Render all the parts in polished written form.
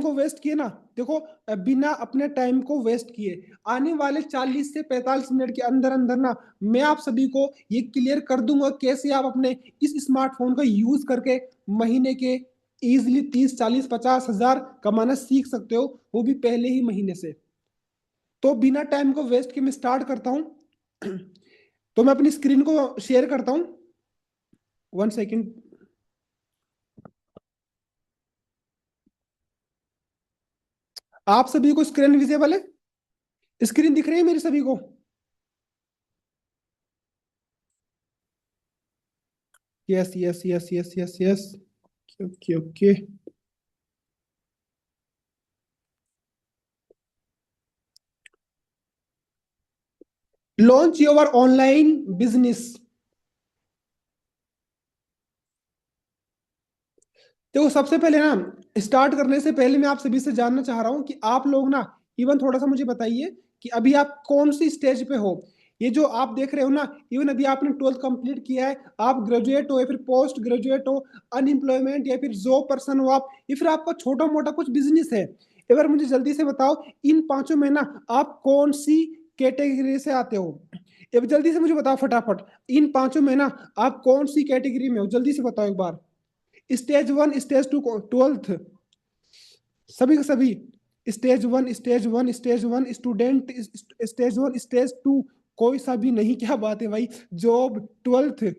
को वेस्ट किए ना, देखो बिना अपने टाइम को वेस्ट किए आने वाले 40 से 45 मिनट के अंदर अंदर ना मैं आप सभी को ये क्लियर कर दूंगा कैसे आप अपने इस स्मार्टफोन का यूज करके महीने के इजिली 30 40 50 हजार कमाना सीख सकते हो, वो भी पहले ही महीने से। तो बिना टाइम को वेस्ट किए मैं स्टार्ट करता हूं। तो मैं अपनी स्क्रीन को शेयर करता हूं, 1 सेकेंड। आप सभी को स्क्रीन विजिबल है? स्क्रीन दिख रही है मेरी सभी को? Yes yes yes yes yes yes. Okay okay. Launch your online business. देखो सबसे पहले ना, स्टार्ट करने से पहले मैं आप सभी से जानना चाह रहा हूं कि आप लोग ना इवन थोड़ा सा मुझे बताइए कि अभी आप कौन सी स्टेज पे हो। ये जो आप देख रहे हो ना, इवन अभी आपने 12th कंप्लीट किया है, आप ग्रेजुएट हो या फिर पोस्ट ग्रेजुएट हो, अनएम्प्लॉयमेंट या फिर जॉब पर्सन हो आप, या फिर आपका छोटा मोटा कुछ बिजनेस है, एक बार मुझे जल्दी से बताओ इन पांचों में ना आप कौन सी कैटेगरी से आते हो। अब जल्दी से मुझे बताओ फटाफट, इन पांचों में ना आप कौन सी कैटेगरी में हो, जल्दी से बताओ एक बार। Stage one, stage two, 12th, सभी के सभी। Stage one, stage one, stage one student, stage one, stage two कोई सा भी नहीं, क्या बात है भाई। जॉब, 12th,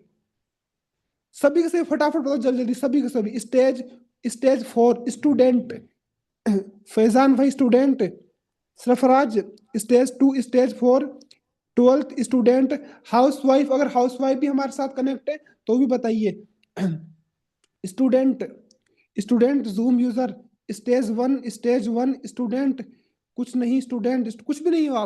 सभी के सभी फटाफट बताओ जल्दी जल्दी, सभी के सभी। Stage, stage four student, Faizan भाई student, Sarfaraz stage two, stage four, 12th student, house wife, अगर हाउस वाइफ भी हमारे साथ कनेक्ट है तो भी बताइए। Student, student zoom user, stage one student, कुछ नहीं स्टूडेंट, कुछ भी नहीं हो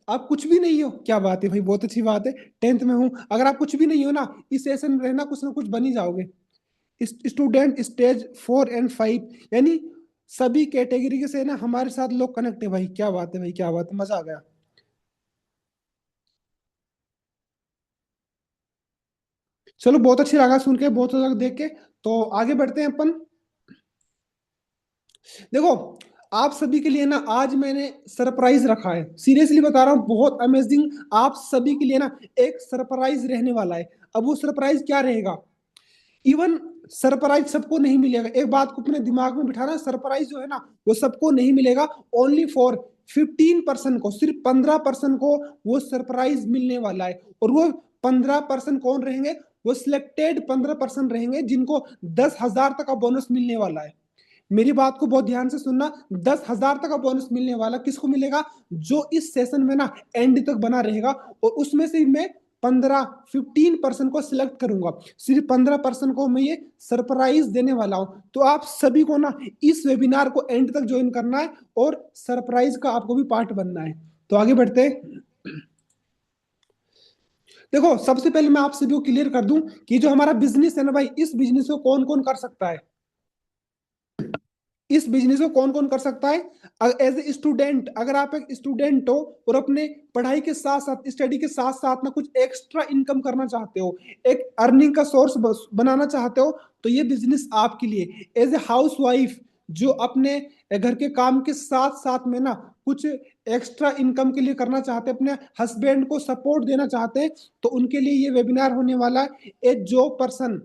आप कुछ भी नहीं हो, क्या बात है भाई, बहुत अच्छी बात है। 10th में हूँ, अगर आप कुछ भी नहीं हो ना इस सेशन में रहना, कुछ ना कुछ बन ही जाओगे। स्टूडेंट स्टेज 4 एंड 5, यानी सभी कैटेगरी के से ना हमारे साथ लोग कनेक्ट है भाई, क्या बात है भाई, क्या बात है, मजा आ गया। चलो बहुत अच्छी लगा सुन के, बहुत अच्छा लगा देख के। तो आगे बढ़ते हैं अपन। देखो आप सभी के लिए ना आज मैंने सरप्राइज रखा है, सीरियसली बता रहा हूँ, बहुत अमेजिंग। आप सभी के लिए ना एक सरप्राइज रहने वाला है। अब वो सरप्राइज क्या रहेगा, इवन सरप्राइज सबको नहीं मिलेगा, एक बात को अपने दिमाग में बिठाना, सरप्राइज जो है ना वो सबको नहीं मिलेगा, ओनली फॉर 15% को, सिर्फ 15% को वो सरप्राइज मिलने वाला है। और वो 15% कौन रहेंगे, वो सिलेक्टेड 15% रहेंगे जिनको 10 हजार तक का बोनस मिलने वाला है। मेरी बात को बहुत ध्यान से सुनना, 10 हजार तक का बोनस मिलने वाला किसको मिलेगा, जो इस सेशन में ना एंड तक बना रहेगा। और उसमें से मैं 15% को सिलेक्ट करूंगा, सिर्फ 15% को मैं ये सरप्राइज देने वाला हूं। तो आप सभी को ना इस वेबिनार को एंड तक ज्वाइन करना है और सरप्राइज का आपको भी पार्ट बनना है। तो आगे बढ़ते हैं। देखो सबसे पहले मैं आप सभी को क्लियर कर दूं कि जो हमारा बिजनेस है ना भाई, इस बिजनेस को कौन कौन कर सकता है, इस बिजनेस को कौन कौन कर सकता है। एज ए स्टूडेंट, अगर आप एक स्टूडेंट हो और अपने पढ़ाई के साथ साथ, स्टडी के साथ साथ ना कुछ एक्स्ट्रा इनकम करना चाहते हो, एक अर्निंग का सोर्स बनाना चाहते हो, तो ये बिजनेस आपके लिए। एज ए हाउस वाइफ जो अपने घर के काम के साथ साथ में ना कुछ एक्स्ट्रा इनकम के लिए करना चाहते हैं, अपने हस्बैंड को सपोर्ट देना चाहते हैं, तो उनके लिए ये वेबिनार होने वाला है। ए जॉब पर्सन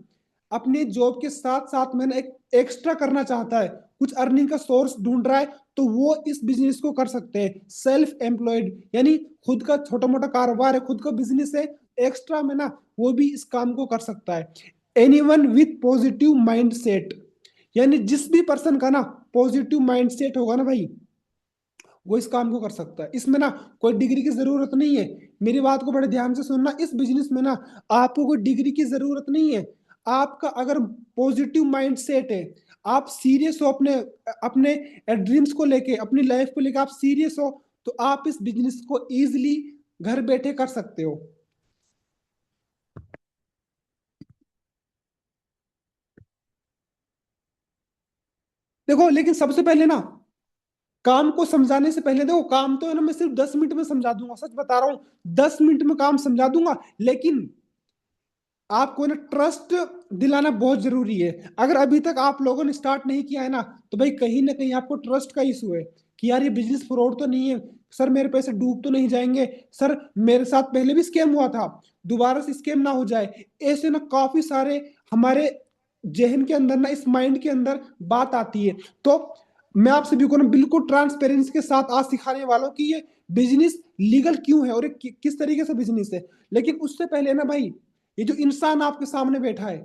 अपने जॉब के साथ साथ में ना एक एक्स्ट्रा करना चाहता है, कुछ अर्निंग का सोर्स ढूंढ रहा है, तो वो इस बिजनेस को कर सकते हैं। सेल्फ एम्प्लॉयड यानी खुद का छोटा मोटा कारोबार है, खुद का बिजनेस है, एक्स्ट्रा में ना वो भी इस काम को कर सकता है। Anyone with positive mind set, यानी जिस भी पर्सन का ना पॉजिटिव माइंड सेट होगा ना भाई, वो इस काम को कर सकता है। इसमें ना कोई डिग्री की जरूरत नहीं है, मेरी बात को बड़े ध्यान से सुनना, इस बिजनेस में ना आपको कोई डिग्री की जरूरत नहीं है। आपका अगर पॉजिटिव माइंड सेट है, आप सीरियस हो अपने अपने ड्रीम्स को लेके, अपनी लाइफ को लेके आप सीरियस हो, तो आप इस बिजनेस को इजिली घर बैठे कर सकते हो। देखो लेकिन सबसे पहले ना, काम को समझाने से पहले, देखो काम तो है ना मैं सिर्फ 10 मिनट में समझा दूंगा, सच बता रहा हूँ, 10 मिनट में काम समझा दूंगा, लेकिन आपको ना ट्रस्ट दिलाना बहुत जरूरी है। अगर अभी तक आप लोगों ने स्टार्ट नहीं किया है ना, तो भाई कहीं ना कहीं आपको ट्रस्ट का इशू है कि यार ये बिजनेस फ्रॉड तो नहीं है, सर मेरे पैसे डूब तो नहीं जाएंगे, सर मेरे साथ पहले भी स्कैम हुआ था, दोबारा से स्कैम ना हो जाए। ऐसे ना काफी सारे हमारे जहन के अंदर ना, इस माइंड के अंदर बात आती है। तो मैं आप सभी को ना बिल्कुल ट्रांसपेरेंसी के साथ आज सिखाने वाला हूँ कि ये बिजनेस लीगल क्यों है और ये किस तरीके से बिजनेस है। लेकिन उससे पहले ना भाई, ये जो इंसान आपके सामने बैठा है,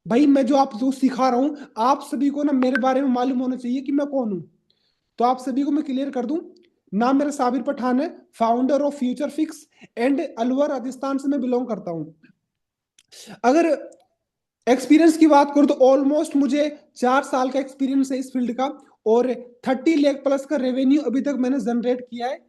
भाई मैं जो आप जो सिखा रहा हूं, आप सभी को ना मेरे बारे में मालूम होना चाहिए कि मैं कौन हूं। तो आप सभी को मैं क्लियर कर दूं, नाम मेरा साबिर पठान है, founder of future fix and Alwar Rajasthan से मैं बिलोंग करता हूं। अगर एक्सपीरियंस की बात करूं तो ऑलमोस्ट मुझे 4 साल का एक्सपीरियंस है इस फील्ड का, और 30 लाख प्लस का रेवेन्यू अभी तक मैंने जनरेट किया है।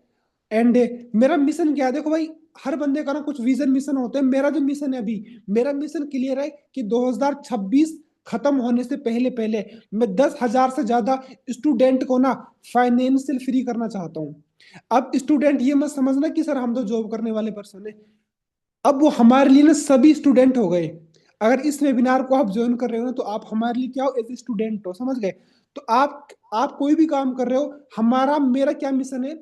एंड मेरा मिशन क्या है, देखो भाई, हर बंदे का ना कुछ विजन मिशन होते हैं। मेरा जो मिशन है अभी, मेरा मिशन क्लियर है कि 2026 खत्म होने से पहले पहले मैं 10,000 से ज्यादा स्टूडेंट को ना फाइनेंशियल फ्री करना चाहता हूँ। अब स्टूडेंट ये मत समझना कि सर हम तो जॉब करने वाले पर्सन है, अब वो हमारे लिए ना सभी स्टूडेंट हो गए। अगर इस वेबिनार को आप ज्वाइन कर रहे हो ना, तो आप हमारे लिए क्या हो, एज ए स्टूडेंट हो, समझ गए। तो आप कोई भी काम कर रहे हो, हमारा मेरा क्या मिशन है,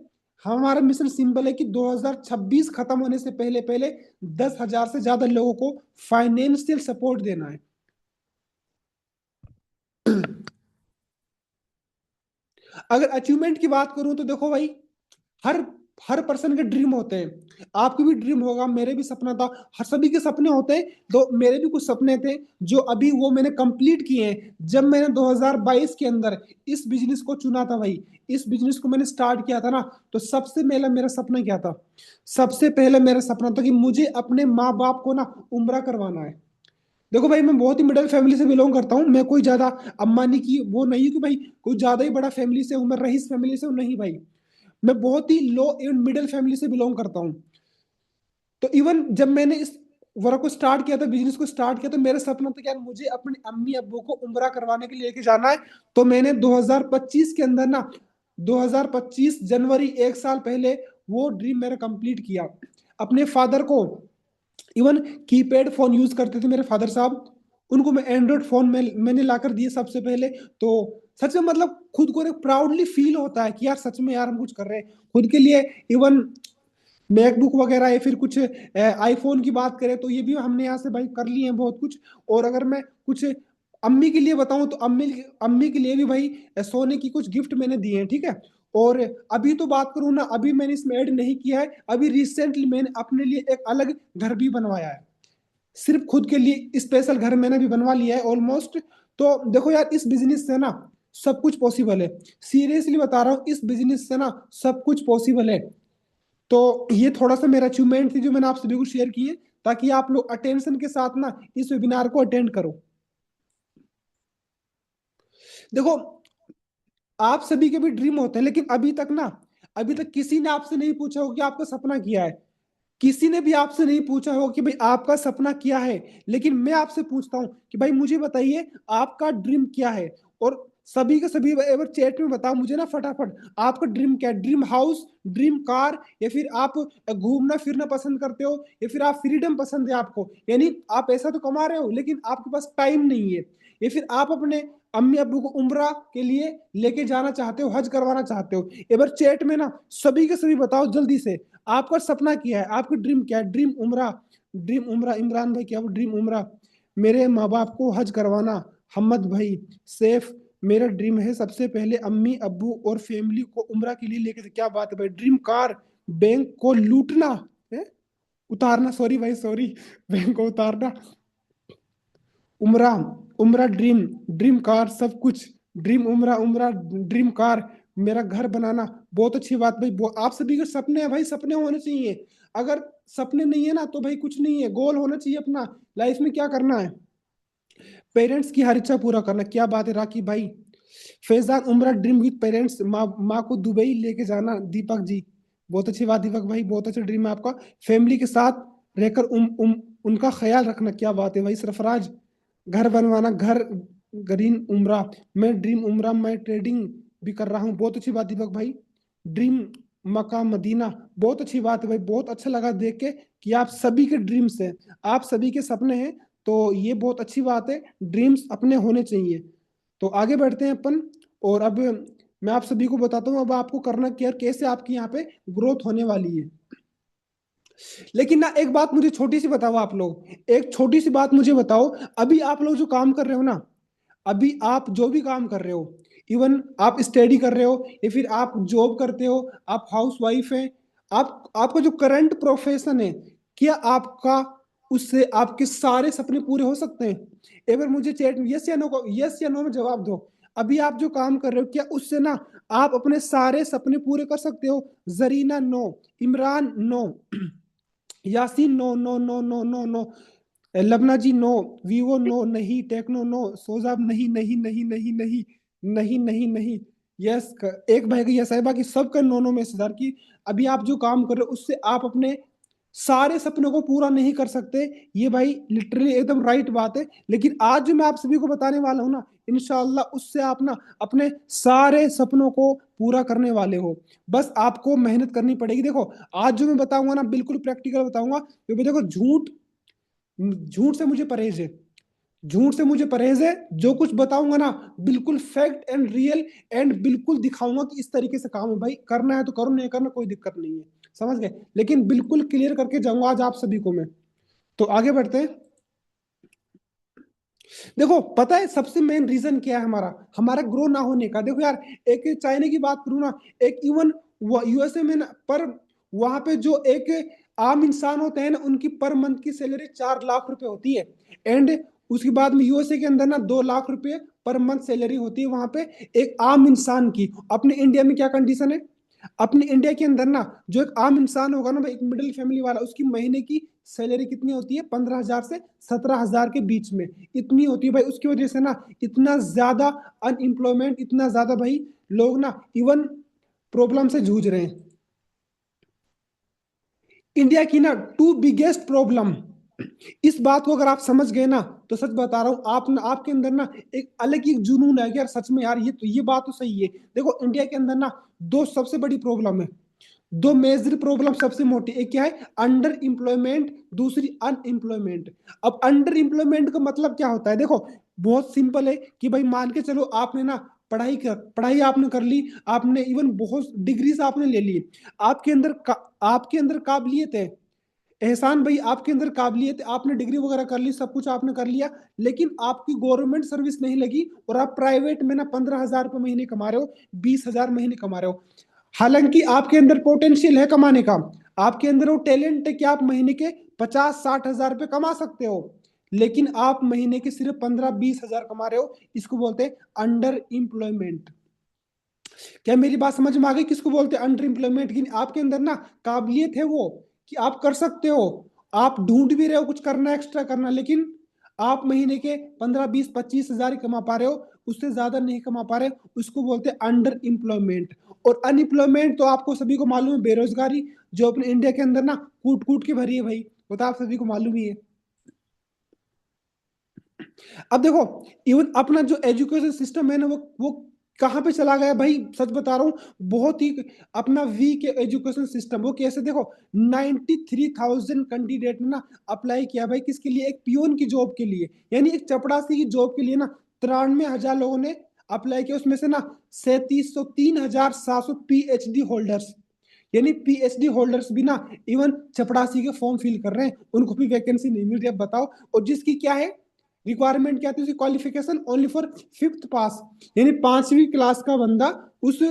हमारा मिशन सिंपल है कि 2026 खत्म होने से पहले पहले 10,000 से ज्यादा लोगों को फाइनेंशियल सपोर्ट देना है। अगर अचीवमेंट की बात करूं तो देखो भाई, हर हर पर्सन के ड्रीम होते हैं, आपके भी ड्रीम होगा, मेरे भी सपना था, हर सभी के सपने होते हैं। तो मेरे भी कुछ सपने थे जो अभी वो मैंने कंप्लीट किए हैं। जब मैंने 2022 के अंदर इस बिजनेस को चुना था भाई, इस बिजनेस को मैंने स्टार्ट किया था ना, तो सबसे पहला मेरा सपना क्या था, सबसे पहले मेरा सपना था कि मुझे अपने माँ बाप को ना उम्रा करवाना है। देखो भाई, मैं बहुत ही मिडिल फैमिली से बिलोंग करता हूँ, मैं कोई ज्यादा अंबानी की वो नहीं हूँ कि भाई कोई ज्यादा ही बड़ा फैमिली से हूँ, मैं रईस फैमिली से हूँ, नहीं भाई, मैं बहुत ही लो एंड मिडिल फैमिली से बिलोंग करता हूँ। तो इवन जब मैंने इस वर्क को स्टार्ट किया था, बिजनेस को स्टार्ट किया, तो मेरा सपना था कि यार मुझे अपने अम्मी अब्बू को उम्रा करवाने के लिए लेके जाना है। तो मैंने 2025 के अंदर ना, 2025 जनवरी, 1 साल पहले वो ड्रीम मेरा कंप्लीट किया। अपने फादर को, इवन कीपैड फोन यूज करते थे मेरे फादर साहब, उनको मैं एंड्रॉइड फोन में मैंने लाकर दिए सबसे पहले। तो सच में मतलब खुद को एक प्राउडली फील होता है कि यार सच में यार हम कुछ कर रहे हैं खुद के लिए। इवन मैकबुक वगैरह या फिर कुछ आईफोन की बात करें तो ये भी हमने यहाँ से भाई कर लिए हैं बहुत कुछ। और अगर मैं कुछ अम्मी के लिए बताऊं तो अम्मी अम्मी के लिए भी भाई सोने की कुछ गिफ्ट मैंने दिए हैं, ठीक है। और अभी तो बात करूं ना, अभी मैंने इसमें ऐड नहीं किया है, अभी रिसेंटली मैंने अपने लिए एक अलग घर भी बनवाया है, सिर्फ खुद के लिए स्पेशल घर मैंने भी बनवा लिया है ऑलमोस्ट। तो देखो यार, इस बिजनेस से ना सब कुछ पॉसिबल है, सीरियसली बता रहा हूँ, इस बिजनेस से ना सब कुछ पॉसिबल है। तो ये थोड़ा सा मेरा अचीवमेंट थी जो मैंने आप सभी को शेयर की है, ताकि आप लोग अटेंशन के साथ ना इस वेबिनार को अटेंड करो। देखो, आप सभी के भी ड्रीम होते हैं, लेकिन अभी तक ना, अभी तक किसी ने आपसे नहीं पूछा हो कि आपका सपना क्या है, किसी ने भी आपसे नहीं पूछा हो कि भाई आपका सपना क्या है। लेकिन मैं आपसे पूछता हूं कि भाई मुझे बताइए आपका ड्रीम क्या है। और सभी के सभी एक बार चैट में बताओ मुझे ना फटाफट, आपका ड्रीम क्या है, ड्रीम हाउस, ड्रीम कार, या फिर आप घूमना फिरना पसंद करते हो, या फिर आप फ्रीडम पसंद है आपको, यानी आप पैसा तो कमा रहे हो लेकिन आपके पास टाइम नहीं है, या फिर आप अपने अम्मी अब्बू को उम्रा के लिए लेके जाना चाहते हो, हज करवाना चाहते हो। एक बार चैट में ना सभी के सभी बताओ जल्दी से, आपका सपना क्या है, आपका ड्रीम क्या है। ड्रीम उम्रा, ड्रीम उम्रा, इमरान भाई क्या वो ड्रीम उम्रा, मेरे माँ बाप को हज करवाना। हमद भाई सेफ, मेरा ड्रीम है सबसे पहले अम्मी अब्बू और फैमिली को उम्रा के लिए लेके, क्या बात है भाई। ड्रीम कार, बैंक को लूटना है, उतारना, सॉरी भाई सॉरी, बैंक को उतारना। उम्रा, उम्रा ड्रीम, ड्रीम कार सब कुछ, ड्रीम उम्रा, उम्रा ड्रीम कार, मेरा घर बनाना। बहुत अच्छी बात भाई, आप सभी के सपने हैं भाई, सपने होने चाहिए। अगर सपने नहीं है ना तो भाई कुछ नहीं है, गोल होना चाहिए अपना लाइफ में क्या करना है, पेरेंट्स की हर इच्छा पूरा करना। क्या बात है राकी भाई। फैजान उम्रा ड्रीम विद पेरेंट्स, माँ को दुबई लेके जाना। दीपक जी बहुत अच्छी बात, दीपक भाई बहुत अच्छा ड्रीम है आपका, फैमिली के साथ रहकर उनका ख्याल रखना। क्या बात है भाई सरफराज, घर बनवाना, घर, ग्रीन उम्रा, मैं ड्रीम उम्रा, मैं ट्रेडिंग भी कर रहा हूँ। बहुत अच्छी बात दीपक भाई, ड्रीम मक्का मदीना। बहुत अच्छी बात है भाई, बहुत अच्छा लगा देख के कि आप सभी के ड्रीम्स हैं, आप सभी के सपने हैं। तो ये बहुत अच्छी बात है, ड्रीम्स अपने होने चाहिए। तो आगे बढ़ते हैं अपन। और अब मैं आप सभी को बताता हूँ अब आपको करना क्या, कैसे आपकी यहाँ पे ग्रोथ होने वाली है। लेकिन ना एक बात मुझे छोटी सी बताओ आप लोग, एक छोटी सी बात मुझे बताओ, अभी आप लोग जो काम कर रहे हो ना, अभी आप जो भी काम कर रहे हो, इवन आप स्टडी कर रहे हो या फिर आप जॉब करते हो, आप हाउस वाइफ है, आप आपका जो करंट प्रोफेशन है, क्या आपका उससे आपके सारे सपने पूरे हो सकते हैं? एक बार मुझे चैट में यस या नो को, यस या नो में जवाब दो। अभी आप जो काम कर रहे हो क्या उससे ना आप अपने सारे सपने पूरे कर सकते हो? Zarina no, Imran no, Yasin no no no no no no, Labna ji no, Vivo no नहीं, टेक्नो नो, सोजाब नहीं नहीं नहीं नहीं नहीं नहीं नहीं नहीं। यस, एक भाई का यस है, बाकी सबका नो नो में सरदार की। अभी आप जो काम कर रहे हो उससे आप अपने सारे सपनों को पूरा नहीं कर सकते, ये भाई लिटरली एकदम राइट बात है। लेकिन आज जो मैं आप सभी को बताने वाला हूँ ना, इंशाल्लाह उससे आप ना अपने सारे सपनों को पूरा करने वाले हो। बस आपको मेहनत करनी पड़ेगी। देखो आज जो मैं बताऊंगा ना बिल्कुल प्रैक्टिकल बताऊंगा, क्योंकि देखो झूठ, झूठ से मुझे परहेज है, झूठ से मुझे परहेज है। जो कुछ बताऊंगा ना बिल्कुल फैक्ट एंड रियल, एंड बिल्कुल दिखाऊंगा कि इस तरीके से काम है भाई, करना है तो करो, नहीं करना कोई दिक्कत नहीं है, समझ गए? लेकिन बिल्कुल क्लियर करके जाऊंगा आज आप सभी को मैं। तो आगे बढ़ते हैं। देखो पता है सबसे मेन रीजन क्या है हमारा, हमारा ग्रो ना होने का? देखो यार, एक चाइना की बात करूँ ना, एक इवन यूएसए में ना, पर वहां पे जो एक आम इंसान होते हैं ना उनकी पर मंथ की सैलरी 4 लाख रुपए होती है। एंड उसके बाद में यूएसए के अंदर ना 2 लाख रुपए पर मंथ सैलरी होती है वहां पे एक आम इंसान की। अपने इंडिया में क्या कंडीशन है? अपने इंडिया के अंदर ना जो एक आम इंसान होगा ना भाई, एक मिडिल फैमिली वाला, उसकी महीने की सैलरी कितनी होती है? 15,000 से 17,000 के बीच में इतनी होती है भाई। उसकी वजह से ना इतना ज्यादा अनएम्प्लॉयमेंट, इतना ज्यादा भाई लोग ना इवन प्रॉब्लम से जूझ रहे हैं। इंडिया की ना टू बिगेस्ट प्रॉब्लम, इस बात को अगर आप समझ गए ना, तो सच बता रहा हूं आप ना, आपके अंदर ना एक अलग ही जुनून है कि यार सच में यार ये तो ये बात तो सही है। देखो इंडिया के अंदर ना दो सबसे बड़ी प्रॉब्लम है, दो मेजर प्रॉब्लम सबसे मोटी, एक क्या है? अंडर एम्प्लॉयमेंट, दूसरी अनएम्प्लॉयमेंट। अब अंडर एम्प्लॉयमेंट का मतलब क्या होता है? देखो बहुत सिंपल है कि भाई मान के चलो आपने ना पढ़ाई आपने कर ली, आपने इवन बहुत डिग्रीज आपने ले ली, आपके अंदर आपके अंदर काबिलियत है, एहसान भाई आपके अंदर काबिलियत, आपने डिग्री वगैरह कर ली, सब कुछ आपने कर लिया, लेकिन आपकी गवर्नमेंट सर्विस नहीं लगी और आप प्राइवेट में ना 15,000 रुपये महीने कमा रहे हो, 20,000 महीने कमा रहे हो। हालांकि आपके अंदर पोटेंशियल है कमाने का, आपके अंदर वो टैलेंट है कि आप महीने के 50-60 हजार रुपये कमा सकते हो, लेकिन आप महीने के सिर्फ 15-20 हजार कमा रहे हो। इसको बोलते हैं अंडर एम्प्लॉयमेंट। क्या मेरी बात समझ में आ गई? किसको बोलते हैं अंडर एम्प्लॉयमेंट? कि आपके अंदर ना काबिलियत है वो कि आप कर सकते हो, आप ढूंढ भी रहे हो कुछ करना, एक्स्ट्रा करना, लेकिन आप महीने के 15-20-25 हजार ही कमा पा रहे हो, उससे ज्यादा नहीं कमा पा रहे, उसको बोलते हैं अंडर एम्प्लॉयमेंट। और अनएम्प्लॉयमेंट तो आपको सभी को मालूम है, बेरोजगारी जो अपने इंडिया के अंदर ना कूट कूट के भरी है भाई, वो तो आप सभी को मालूम ही है। अब देखो इवन अपना जो एजुकेशन सिस्टम है ना वो कहाँ पे चला गया भाई, सच बता रहा हूँ, बहुत ही अपना वीक एजुकेशन सिस्टम। वो कैसे? देखो 93,000 कैंडिडेट ने ना अप्लाई किया भाई, किसके लिए? एक पियोन की जॉब के लिए, यानी एक चपड़ासी की जॉब के लिए ना 93,000 लोगों ने अप्लाई किया, उसमें से ना 37,700 पीएचडी होल्डर्स, यानी पीएचडी होल्डर्स भी ना इवन चपड़ासी के फॉर्म फिल कर रहे हैं, उनको भी वैकेंसी नहीं मिल रही। अब बताओ, और जिसकी क्या है रिक्वायरमेंट, क्या थी उसकी क्वालिफिकेशन? ओनली फॉर फिफ्थ पास, यानी 5वीं क्लास का बंदा उस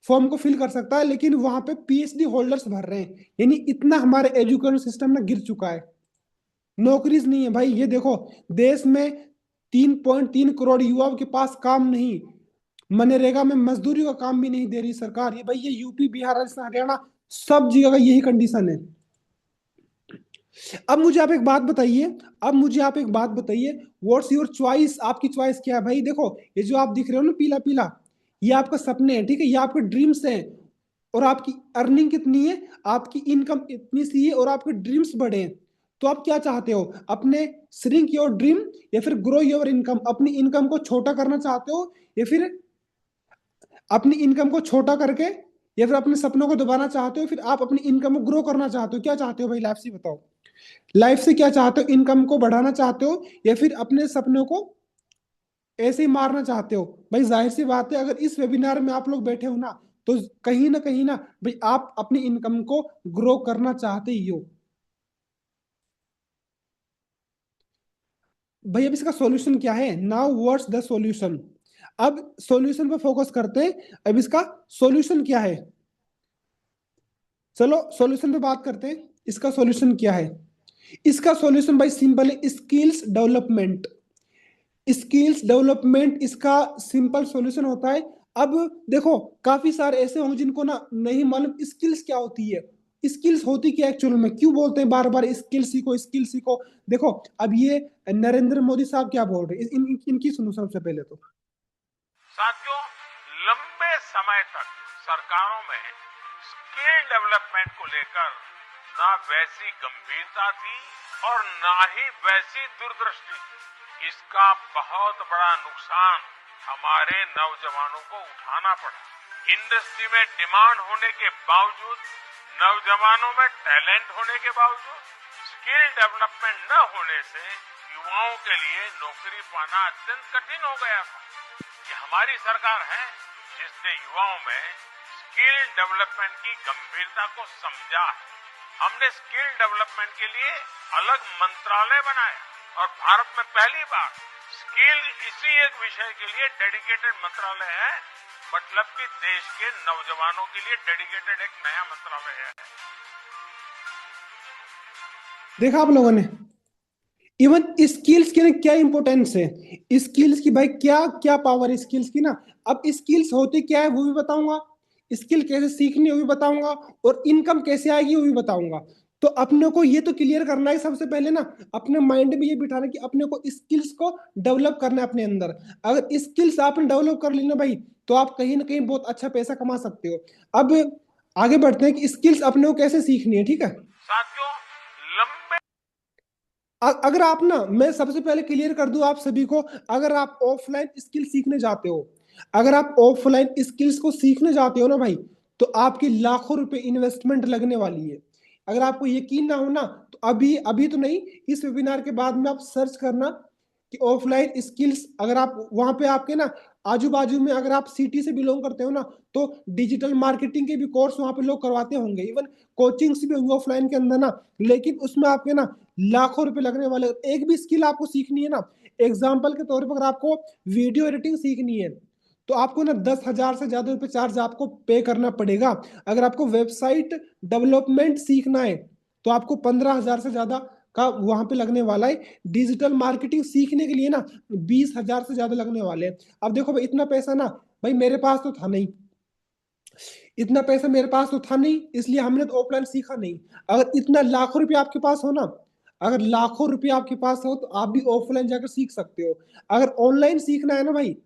फॉर्म को फिल कर सकता है, लेकिन वहां पे पीएचडी होल्डर्स भर रहे हैं। यानी इतना हमारे एजुकेशन सिस्टम ना गिर चुका है, नौकरीज नहीं है भाई। ये देखो देश में 3.3 करोड़ युवाओं के पास काम नहीं, मनरेगा में मजदूरी का काम भी नहीं दे रही सरकार। ये भाई ये यूपी, बिहार, राजस्थान, हरियाणा सब जगह का यही कंडीशन है। अब मुझे आप एक बात बताइए, अब मुझे आप एक बात बताइए, व्हाट्स योर चॉइस? आपकी चॉइस क्या है भाई? देखो ये जो आप दिख रहे हो ना पीला पीला, ये आपका सपने हैं, ठीक है, ये आपके ड्रीम्स हैं। और आपकी अर्निंग कितनी है, आपकी इनकम इतनी सी है, और आपके ड्रीम्स बड़े हैं। तो आप क्या चाहते हो? अपने श्रिंक योर ड्रीम या फिर ग्रो योर इनकम? अपनी इनकम को छोटा करना चाहते हो या फिर अपनी इनकम को छोटा करके, या फिर अपने सपनों को दबाना चाहते हो, फिर आप अपनी इनकम को ग्रो करना चाहते हो? क्या चाहते हो भाई लाइफ से बताओ। लाइफ से क्या चाहते हो, इनकम को बढ़ाना चाहते हो या फिर अपने सपनों को ऐसे ही मारना चाहते हो? भाई जाहिर सी बात है, अगर इस वेबिनार में आप लोग बैठे हो ना, तो कहीं ना भाई आप अपनी इनकम को ग्रो करना चाहते ही हो। भाई अब इसका सॉल्यूशन क्या है? Now what's the solution? अब सॉल्यूशन पे फोकस करते हैं। अब इसका सॉल्यूशन क्या है? चलो सॉल्यूशन पे बात करते हैं। इसका सॉल्यूशन क्या है? इसका सॉल्यूशन भाई सिंपल है, स्किल्स डेवलपमेंट। स्किल्स डेवलपमेंट इसका सिंपल सॉल्यूशन होता है। अब देखो, काफी सारे ऐसे होंगे जिनको ना नहीं मालूम स्किल्स क्या होती है। स्किल्स होती क्या एक्चुअल में, क्यों बोलते हैं बार बार स्किल सीखो स्किल सीखो? देखो, अब ये नरेंद्र मोदी साहब क्या बोल रहे हैं, इनकी सुनो सबसे पहले तो। साथियों, लंबे समय तक सरकारों में स्किल डेवलपमेंट को लेकर ना वैसी गंभीरता थी और ना ही वैसी दूरदृष्टि थी। इसका बहुत बड़ा नुकसान हमारे नौजवानों को उठाना पड़ा। इंडस्ट्री में डिमांड होने के बावजूद, नौजवानों में टैलेंट होने के बावजूद, स्किल डेवलपमेंट न होने से युवाओं के लिए नौकरी पाना अत्यंत कठिन हो गया था। ये हमारी सरकार है जिसने युवाओं में स्किल डेवलपमेंट की गंभीरता को समझा है। हमने स्किल डेवलपमेंट के लिए अलग मंत्रालय बनाया और भारत में पहली बार स्किल इसी एक विषय के लिए डेडिकेटेड मंत्रालय है। मतलब कि देश के नौजवानों के लिए डेडिकेटेड एक नया मंत्रालय है। देखा आप लोगों ने, इवन स्किल्स की ना क्या इंपॉर्टेंस है, स्किल्स की भाई क्या क्या पावर है स्किल्स की ना। अब स्किल्स होते क्या है वो भी बताऊंगा, स्किल कैसे सीखनी है वो भी बताऊंगा, और इनकम कैसे आएगी वो भी बताऊंगा। तो अपने को ये तो क्लियर करना है सबसे पहले ना, अपने माइंड में ये बिठाना कि अपने को स्किल्स को डेवलप करना है अपने अंदर। अगर स्किल्स आपने डेवलप कर ली ना भाई, तो आप कहीं ना कहीं बहुत अच्छा पैसा कमा सकते हो। अब आगे बढ़ते हैं कि स्किल्स अपने को कैसे सीखनी है, ठीक है। साथियों, लंबे अगर आप ना, मैं सबसे पहले क्लियर कर दूं आप सभी को, अगर आप ऑफलाइन स्किल सीखने जाते हो, अगर आप ऑफलाइन स्किल्स को सीखने जाते हो ना भाई, तो आपकी लाखों रुपए इन्वेस्टमेंट लगने वाली है। अगर आपको यकीन ना हो ना, तो अभी अभी तो नहीं, इस वेबिनार के बाद में आप सर्च करना कि ऑफलाइन स्किल्स, अगर आप वहां पे आपके ना आजू बाजू में, अगर आप सिटी से बिलोंग करते हो ना, तो डिजिटल मार्केटिंग के भी कोर्स वहां पे लोग करवाते होंगे, इवन कोचिंग्स भी होंगे ऑफलाइन के अंदर ना। लेकिन उसमें आपके ना लाखों रुपए लगने वाले। एक भी स्किल आपको सीखनी है ना, एग्जाम्पल के तौर पर अगर आपको वीडियो एडिटिंग सीखनी है, तो आपको ना 10,000 से ज्यादा रुपए चार्ज आपको पे करना पड़ेगा। अगर आपको वेबसाइट डेवलपमेंट सीखना है, तो आपको 15,000 से ज्यादा का वहां पे लगने वाला है। डिजिटल मार्केटिंग सीखने के लिए ना 20,000 से ज्यादा लगने वाले हैं। अब देखो भाई, इतना पैसा ना भाई मेरे पास तो था नहीं, इतना पैसा मेरे पास तो था नहीं, इसलिए हमने तो ऑफलाइन सीखा नहीं। अगर इतना लाखों रुपए आपके पास हो ना, अगर लाखों रुपए आपके पास हो, तो आप भी ऑफलाइन जाकर सीख सकते हो। अगर ऑनलाइन सीखना है ना भाई,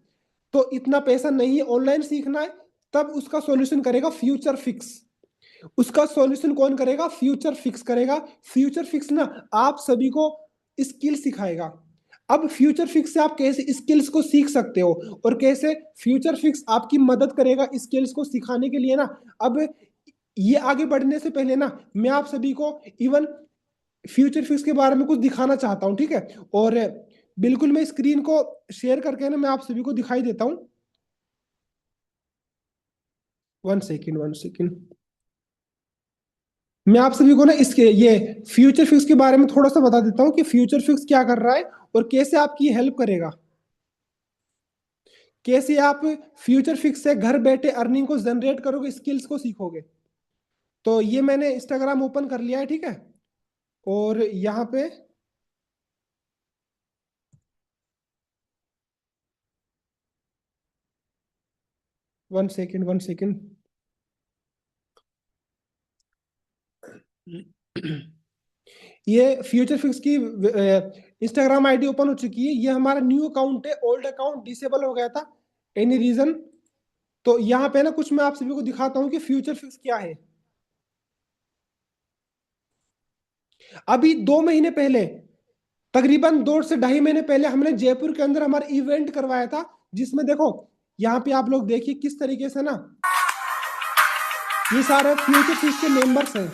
तो इतना पैसा नहीं है, ऑनलाइन सीखना है, तब उसका सॉल्यूशन करेगा फ्यूचर फिक्स। उसका सॉल्यूशन कौन करेगा? फ्यूचर फिक्स करेगा। फ्यूचर फिक्स ना आप सभी को स्किल सिखाएगा। अब फ्यूचर फिक्स से आप कैसे स्किल्स को सीख सकते हो, और कैसे फ्यूचर फिक्स आपकी मदद करेगा स्किल्स को सिखाने के लिए ना। अब ये आगे बढ़ने से पहले ना, मैं आप सभी को इवन फ्यूचर फिक्स के बारे में कुछ दिखाना चाहता हूं, ठीक है। और बिल्कुल मैं स्क्रीन को शेयर करके ना मैं आप सभी को दिखाई देता हूं। 1 सेकेंड 1 सेकेंड। मैं आप सभी को ना इसके ये फ्यूचर फिक्स के बारे में थोड़ा सा बता देता हूँ कि फ्यूचर फिक्स क्या कर रहा है, और कैसे आपकी हेल्प करेगा, कैसे आप फ्यूचर फिक्स से घर बैठे अर्निंग को जनरेट करोगे, स्किल्स को सीखोगे। तो ये मैंने इंस्टाग्राम ओपन कर लिया है, ठीक है। और यहाँ पे 1 सेकेंड 1 सेकेंड। ये फ्यूचर फिक्स की इंस्टाग्राम आईडी ओपन हो चुकी है। ये हमारा न्यू अकाउंट है, ओल्ड अकाउंट डिसेबल हो गया था एनी रीजन। तो यहाँ पे ना कुछ मैं आप सभी को दिखाता हूँ कि फ्यूचर फिक्स क्या है। अभी 2 महीने पहले, तकरीबन 2 से ढाई महीने पहले, हमने जयपुर के अंदर हमारा इवेंट करवाया था, जिसमें देखो यहाँ पे आप लोग देखिए किस तरीके से ना ये सारे फ्यूचर फिक्स के मेंबर्स हैं।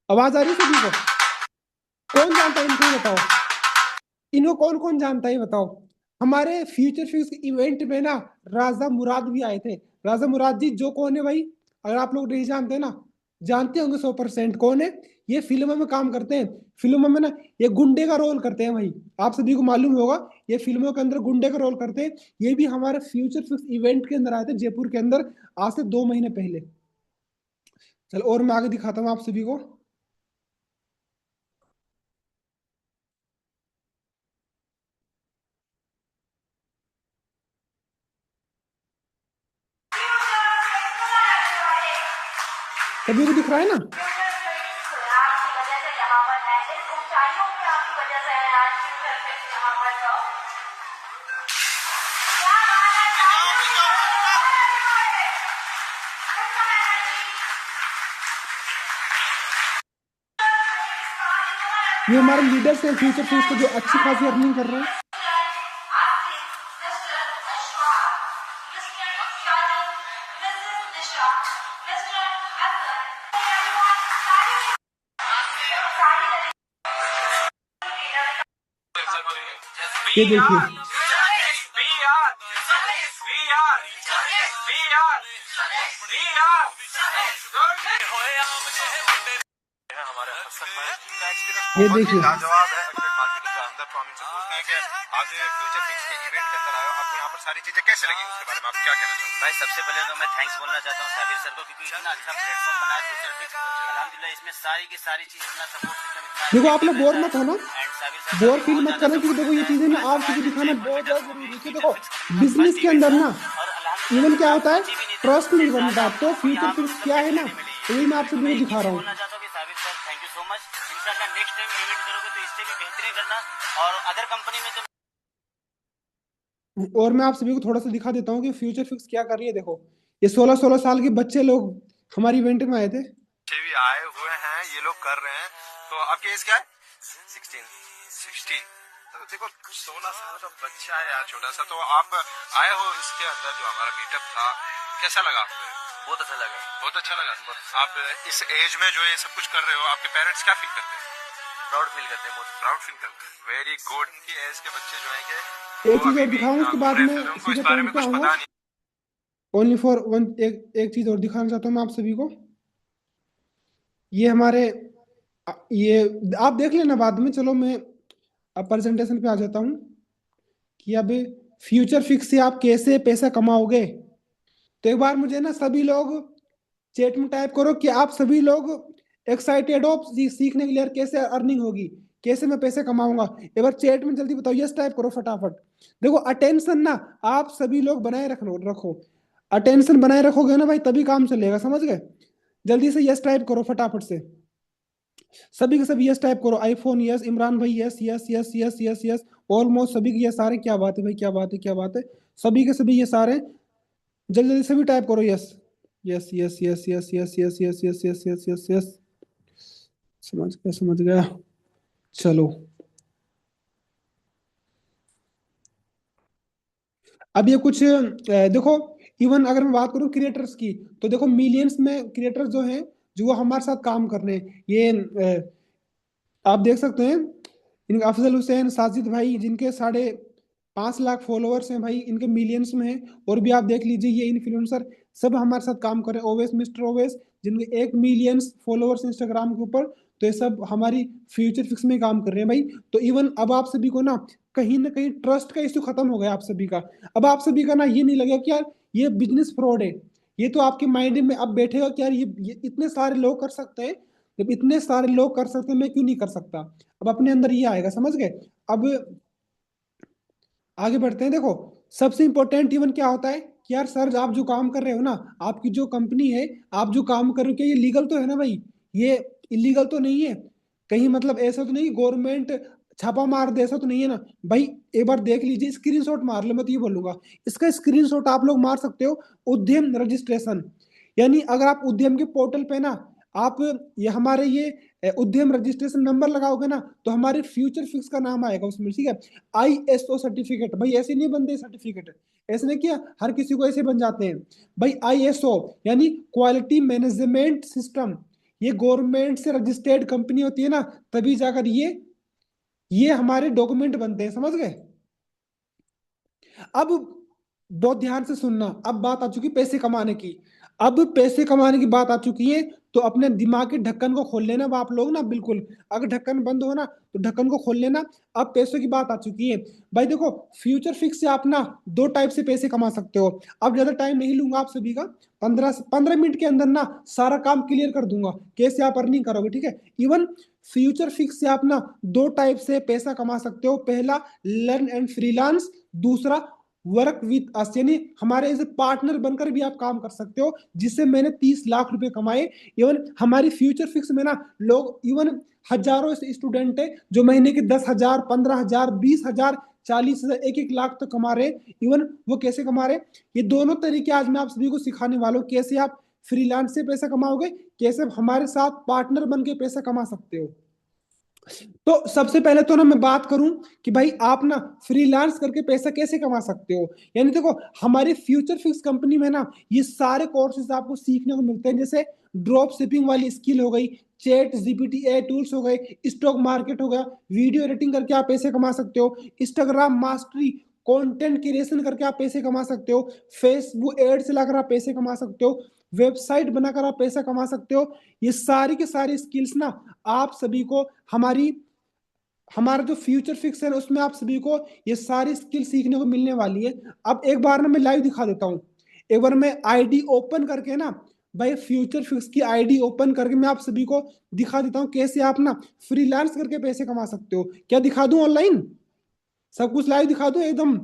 आवाज आ रही है सभी को? कौन जानता है इनको, बताओ इनको कौन कौन जानता है बताओ। हमारे फ्यूचर फिक्स इवेंट में ना राजा मुराद भी आए थे। राजा मुराद जी जो कौन है भाई, अगर आप लोग नहीं जानते ना, जानते होंगे 100%। कौन है? ये फिल्मों में काम करते हैं। फिल्मों में ना ये गुंडे का रोल करते हैं भाई, आप सभी को मालूम होगा। ये फिल्मों के अंदर गुंडे का रोल करते हैं। ये भी हमारे फ्यूचर फिक्स इवेंट के अंदर आए थे जयपुर के अंदर, आज से 2 महीने पहले। चलो और मैं आगे दिखाता हूँ आप सभी को। सभी को दिख रहा है ना? ये हमारे लीडर्स हैं फ्यूचर फिक्स को, जो अच्छी खासी अर्निंग कर रहे हैं। ये देखिए, ये देखिए लाजवाब है एफिलिएट मार्केटिंग का अंदर। तो हम इनसे पूछते हैं कि आप जो फ्यूचर फिक्स के इवेंट के अंदर आए हो, आपको यहाँ पर सारी चीजें कैसे लगी, उसके बारे में आप क्या कहना चाहते हैं? भाई सबसे पहले तो मैं थैंक्स बोलना चाहता हूँ साबिर सर को, क्योंकि इतना अच्छा प्लेटफॉर्म बनाया फ्यूचर फिक्स। अल्हम्दुलिल्लाह इसमें सारी की सारी चीज, इतना सपोर्ट सिस्टम, इतना देखो आप लोग बोर मत होना, and Sabir sir bore feel मत करना, क्योंकि देखो ये चीजें ना आप सभी दिखाना बहुत ज्यादा जरूरी है। देखो बिजनेस के अंदर ना इवन क्या होता है, ट्रस्ट नहीं बनता। तो फ्यूचर फिक्स क्या है ना, तो वही मैं आप सभी को दिखा रहा हूँ। बोलना चाहता हूँ कि Sabir sir thank you so much. इंशाल्लाह नेक्स्ट टाइम इवेंट करोगे तो इससे भी बेहतरीन करना, और अदर कंपनी में तो और मैं आप सभी को थोड़ा सा दिखा देता हूँ कि फ्यूचर फिक्स क्या कर रही है। देखो ये 16-16 साल के बच्चे लोग हमारी इवेंट में आए थे। भी आए हुए हैं, ये लोग कर रहे हैं। तो आपकी एज क्या है? 16। तो देखो 16 साल का बच्चा है यार, छोटा सा। तो आप आए हो इसके अंदर, जो हमारा मीटअप था, कैसा लगा आपको? बहुत अच्छा लगा। बहुत अच्छा लगा। आप इस एज में जो ये सब कुछ कर रहे हो, आपके पेरेंट्स क्या फील करते हैं? प्राउड फील करते हैं, बहुत प्राउड फील करते हैं। Very good. की एज के बच्चे जो है एक चीज और दिखाऊं, उसके बाद में उनको इस सीधे बारे पॉइंट में पे कुछ आऊंगा। पता नहीं। ओनली फॉर वन, एक चीज और दिखाना चाहता हूँ मैं आप सभी को। ये हमारे ये आप देख लेना बाद में। चलो मैं अब प्रेजेंटेशन पे आ जाता हूँ कि अब फ्यूचर फिक्स से आप कैसे पैसा कमाओगे। तो एक बार मुझे ना सभी लोग चैट में टाइप करो कि आप सभी लोग एक्साइटेड हो सीखने के लिए कैसे अर्निंग होगी, कैसे मैं पैसे कमाऊंगा। एक बार चैट में जल्दी बताओ, यस टाइप करो फटाफट। देखो अटेंशन ना आप सभी लोग बनाए रखो। अटेंशन बनाए रखोगे ना भाई, तभी काम चलेगा, समझ गए? जल्दी से यस टाइप करो फटाफट से, सभी के सभी यस टाइप करो। आईफोन यस, इमरान भाई yes yes yes yes yes yes, almost सभी के ये सारे। क्या बात है भाई, क्या बात है, क्या बात है। सभी के सभी ये सारे जल्दी जल्दी सभी टाइप करो yes yes yes yes yes yes yes yes yes yes yes yes yes. समझ गया, समझ गया। चलो अब ये कुछ देखो, इवन अगर मैं बात करूं क्रिएटर्स की, तो देखो मिलियंस में क्रिएटर्स जो हैं, जो वो हमारे साथ काम कर रहे हैं। ये आप देख सकते हैं, इनके अफजल हुसैन, साजिद भाई, जिनके 5.5 लाख फॉलोअर्स हैं भाई, इनके मिलियंस में हैं। और भी आप देख लीजिए ये इन्फ्लुएंसर सब हमारे साथ काम कर रहे हैं। ओवेस, मिस्टर ओवेस, जिनके 1 मिलियंस फॉलोअर्स इंस्टाग्राम के ऊपर। तो ये सब हमारी फ्यूचर फिक्स में काम कर रहे हैं भाई। तो इवन अब आप सभी को ना कहीं ट्रस्ट का इश्यू खत्म हो गया आप सभी का। अब आप सभी का ना ये नहीं लगेगा कि यार ये बिजनेस फ्रॉड है। ये तो आपके माइंड में अब बैठेगा कि यार ये इतने सारे लोग कर सकते हैं, जब इतने सारे लोग कर सकते हैं मैं क्यों नहीं कर सकता। अब अपने अंदर ये आएगा, समझ गए? अब आगे बढ़ते हैं। देखो सबसे इंपॉर्टेंट इवन क्या होता है कि यार सर आप जो काम कर रहे हो ना, आपकी जो कंपनी है, आप जो काम कर रहे हो, क्या ये लीगल तो है ना भाई? ये इलीगल तो नहीं है कहीं? मतलब ऐसा तो नहीं गवर्नमेंट छापा मार दे, ऐसा तो नहीं है ना भाई? एक बार देख लीजिए, स्क्रीनशॉट मार लो। मैं तो ये बोलूंगा इसका स्क्रीनशॉट आप लोग मार सकते हो। उद्यम रजिस्ट्रेशन, यानी अगर आप उद्यम के पोर्टल पे ना आप ये हमारे ये उद्यम रजिस्ट्रेशन नंबर लगाओगे ना, तो हमारे फ्यूचर फिक्स का नाम आएगा उसमें, ठीक है? ISO सर्टिफिकेट, भाई ऐसे नहीं बनते सर्टिफिकेट, ऐसे नहीं किया हर किसी को ऐसे बन जाते हैं भाई। ISO यानी क्वालिटी मैनेजमेंट सिस्टम, ये गवर्नमेंट से रजिस्टर्ड कंपनी होती है ना, तभी जाकर ये हमारे डॉक्यूमेंट बनते हैं, समझ गए। अब बहुत ध्यान से सुनना, अब बात आ चुकी पैसे कमाने की। अब पैसे कमाने की बात आ चुकी है, तो अपने दिमाग के ढक्कन को खोल लेना आप लोग ना, बिल्कुल। अगर ढक्कन बंद हो ना तो ढक्कन को खोल लेना। अब पैसों की बात आ चुकी है भाई। देखो, फ्यूचर फिक्स से आप ना दो टाइप से पैसे कमा सकते हो। अब ज्यादा टाइम नहीं लूंगा आप सभी का, 15 मिनट के अंदर ना सारा काम क्लियर कर दूंगा कैसे आप अर्निंग करोगे, ठीक है। इवन फ्यूचर फिक्स से आप ना दो टाइप से पैसा कमा सकते हो। पहला, लर्न एंड फ्रीलांस। दूसरा, वर्क विद अस, यानी हमारे ऐसे पार्टनर बनकर भी आप काम कर सकते हो, जिससे मैंने 30 लाख रुपए कमाए। इवन हमारी फ्यूचर फिक्स में ना लोग, इवन हजारों स्टूडेंट है जो महीने के 10,000, 15,000, 20,000, 40,000, 1-1 लाख तो कमा रहे। इवन वो कैसे कमा रहे, ये दोनों तरीके आज मैं आप सभी को सिखाने वाला हूँ। कैसे आप फ्रीलांस से पैसा कमाओगे, कैसे हमारे साथ पार्टनर बन के पैसा कमा सकते हो। तो सबसे पहले तो ना मैं बात करूं कि भाई आप ना फ्रीलांस करके पैसा कैसे कमा सकते हो। यानी देखो, हमारी फ्यूचर फिक्स कंपनी में ना ये सारे कोर्सेज आपको सीखने को मिलते हैं। जैसे ड्रॉप शिपिंग वाली स्किल हो गई, चैट जीपीटी ए टूल्स हो गए, स्टॉक मार्केट हो गया, वीडियो एडिटिंग करके आप पैसे कमा सकते हो, इंस्टाग्राम मास्टरी, कंटेंट क्रिएशन करके आप पैसे कमा सकते हो, फेसबुक एड चलाकर आप पैसे कमा सकते हो, वेबसाइट बनाकर आप पैसा कमा सकते हो। ये सारी के सारी स्किल्स ना आप सभी को हमारा जो फ्यूचर फिक्स है उसमें आप सभी को ये सारी स्किल सीखने को मिलने वाली है। अब एक बार ना मैं लाइव दिखा देता हूँ। एक बार मैं आईडी ओपन करके ना, भाई फ्यूचर फिक्स की आईडी ओपन करके मैं आप सभी को दिखा देता हूँ कैसे आप ना फ्रीलांस करके पैसे कमा सकते हो। क्या दिखा दूं ऑनलाइन, सब कुछ लाइव दिखा दूं एकदम।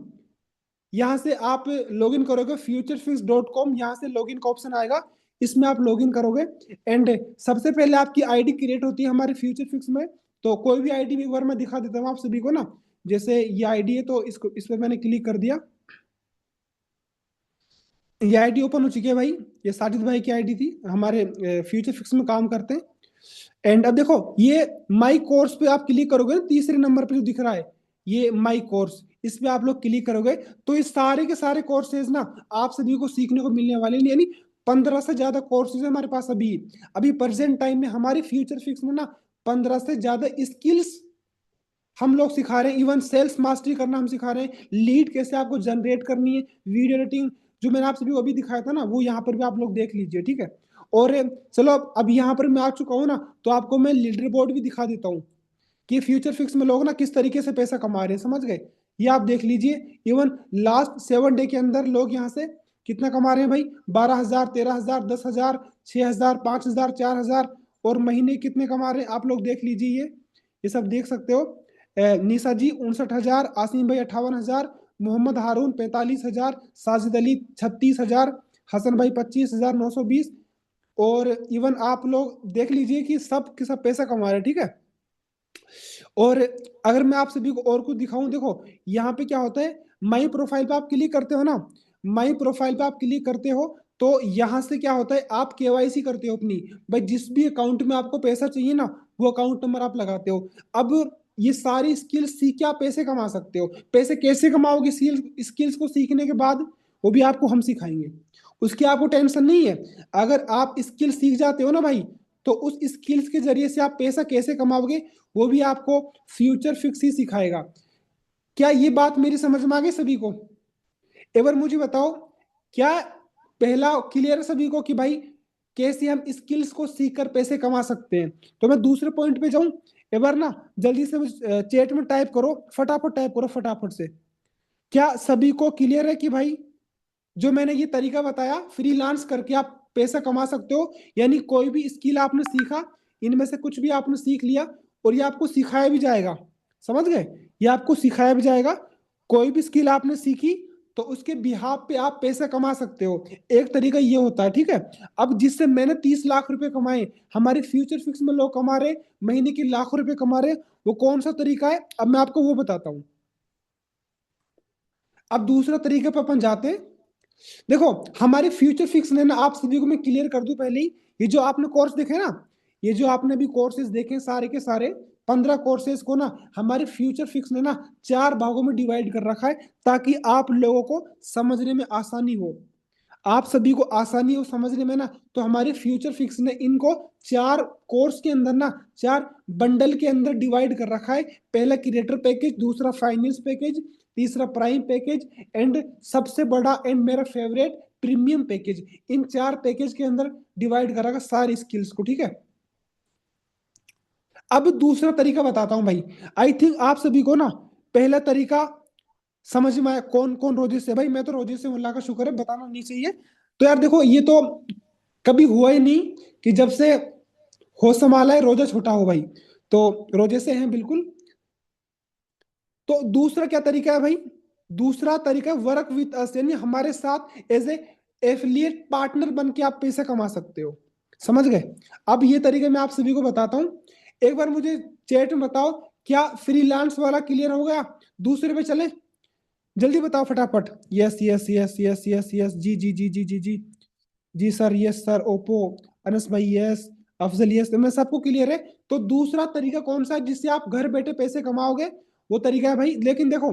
यहाँ से आप लॉगिन करोगे futureFix.com, यहाँ से लॉगिन का ऑप्शन आएगा, इसमें आप लॉगिन करोगे। एंड सबसे पहले आपकी आईडी क्रिएट होती है हमारे फ्यूचर फिक्स में। तो कोई भी आईडी एक बार मैं दिखा देता हूँ आप सभी को ना। जैसे ये आईडी है तो इसको, इस पर मैंने क्लिक कर दिया, ये आईडी ओपन हो चुकी है भाई। ये साजिद भाई की आईडी थी, हमारे फ्यूचर फिक्स में काम करते हैं। एंड अब देखो, ये माई कोर्स पे आप क्लिक करोगे ना, तीसरे नंबर पे जो दिख रहा है ये माई कोर्स, इस पे आप लोग क्लिक करोगे तो इस सारे के सारे कोर्सेज ना आप सभी को सीखने को मिलने वाले हैं। यानी 15 से ज्यादा कोर्सेज है हमारे पास अभी अभी प्रेजेंट टाइम में। हमारी फ्यूचर फिक्स में ना 15 से ज्यादा स्किल्स हम लोग सिखा रहे हैं। इवन सेल्स मास्टरी करना हम सिखा रहे हैं, लीड कैसे आपको जनरेट करनी है, वीडियो एडिटिंग जो मैंने आप सभी को अभी दिखाया था ना, वो यहाँ पर भी आप लोग देख लीजिए, ठीक है। और चलो अब यहाँ पर मैं आ चुका हूँ ना, तो आपको मैं लीडर बोर्ड भी दिखा देता हूँ कि फ्यूचर फिक्स में लोग ना किस तरीके से पैसा कमा रहे हैं, समझ गए। ये आप देख लीजिए, इवन लास्ट 7 डे के अंदर लोग यहाँ से कितना कमा रहे हैं भाई, 12,000, 13,000, 10,000, 6,000, 5,000, 4,000, और महीने कितने कमा रहे हैं आप लोग देख लीजिए। ये सब देख सकते हो। निशा जी 59,000, आसिम भाई 58,000, मोहम्मद हारून 45,000, साजिद अली 36,000, हसन भाई 25,920। और इवन आप लोग देख लीजिए कि सब के सब पैसा कमा रहे हैं, ठीक है। और अगर मैं आप सभी को और कुछ दिखाऊं, देखो यहाँ पे क्या होता है, माई प्रोफाइल पे आप क्लिक करते हो ना, माई प्रोफाइल पे आप क्लिक करते हो तो यहाँ से क्या होता है, आप केवाईसी करते हो अपनी। भाई जिस भी अकाउंट में आपको पैसा चाहिए ना, वो अकाउंट नंबर आप लगाते हो। अब ये सारी स्किल्स सीख के आप पैसे कमा सकते हो। पैसे कैसे कमाओगे स्किल्स को सीखने के बाद, वो भी आपको हम सिखाएंगे, उसकी आपको टेंशन नहीं है। अगर आप स्किल सीख जाते हो ना भाई, तो उस स्किल्स के जरिए से आप पैसा कैसे कमाओगे वो भी आपको फ्यूचर फिक्स ही सिखाएगा। क्या ये बात मेरी समझ में आ गई सभी को। एक बार मुझे बताओ, क्या पहला क्लियर है सभी को कि भाई कैसे हम स्किल्स को सीखकर पैसे कमा सकते हैं। तो मैं दूसरे पॉइंट पे जाऊं, एक बार ना जल्दी से चैट में टाइप करो, फटाफट टाइप करो फटाफट से। क्या सभी को क्लियर है कि भाई जो मैंने ये तरीका बताया फ्रीलांस करके आप पैसा कमा सकते हो। यानी कोई भी स्किल आपने सीखा, इनमें से कुछ भी आपने सीख लिया और ये आपको सिखाया भी जाएगा, समझ गए। ये आपको सिखाया भी जाएगा। कोई भी स्किल आपने सीखी तो उसके बिहाफ पे आप पैसा कमा सकते हो। एक तरीका ये होता है, ठीक है। अब जिससे मैंने 30 लाख रुपए कमाए, हमारे फ्यूचर फिक्स में लोग कमा रहे महीने के लाखों रुपए कमा रहे, वो कौन सा तरीका है अब मैं आपको वो बताता हूं। अब दूसरा तरीके पर अपन जाते हैं। देखो हमारे फ्यूचर फिक्स ने ना, आप सभी को मैं क्लियर कर दूं पहले ही, ये जो आपने कोर्स देखे ना, ये जो आपने भी कोर्सेज देखे सारे के सारे 15 कोर्सेज को ना हमारे फ्यूचर फिक्स ने ना 4 भागों में डिवाइड कर रखा है, ताकि आप लोगों को समझने में आसानी हो। आप सभी को आसानी हो समझने में ना, तो हमारे फ्यूचर फिक्स ने इनको 4 कोर्स के अंदर ना, 4 बंडल के अंदर डिवाइड कर रखा है। पहला क्रिएटर पैकेज, दूसरा फाइनेंस पैकेज, तीसरा प्राइम पैकेज, एंड सबसे बड़ा एंड मेरा फेवरेट प्रीमियम पैकेज। इन 4 पैकेज के अंदर डिवाइड कर रखा सारी स्किल्स को, ठीक है। अब दूसरा तरीका बताता हूं भाई। आई थिंक आप सभी को ना पहला तरीका समझ में आया। कौन कौन रोजे से, भाई मैं तो रोजे से हूं, अल्लाह का शुक्र है, बताना नहीं चाहिए। तो यार देखो, ये तो कभी हुआ ही नहीं कि जब से होश संभाला है रोजा छोटा हो भाई। तो रोजे से हैं बिल्कुल। तो दूसरा क्या तरीका है भाई? दूसरा तरीका वर्क विद अस, यानी हमारे साथ एज ए एफिलिएट पार्टनर बन के आप पैसे कमा सकते हो। समझ गए? अब ये तरीका मैं आप सभी को बताता हूं। एक बार मुझे चैट में बताओ, क्या फ्रीलांस वाला क्लियर हो गया? दूसरे पे चले, जल्दी बताओ फटाफट। Yes yes yes yes yes yes, जी जी जी जी जी जी जी sir, yes sir. Oppo, Anas भाई यस, अफजल यस, मैं सबको क्लियर है। तो दूसरा तरीका कौन सा है जिससे आप घर बैठे पैसे कमाओगे? वो तरीका है भाई, लेकिन देखो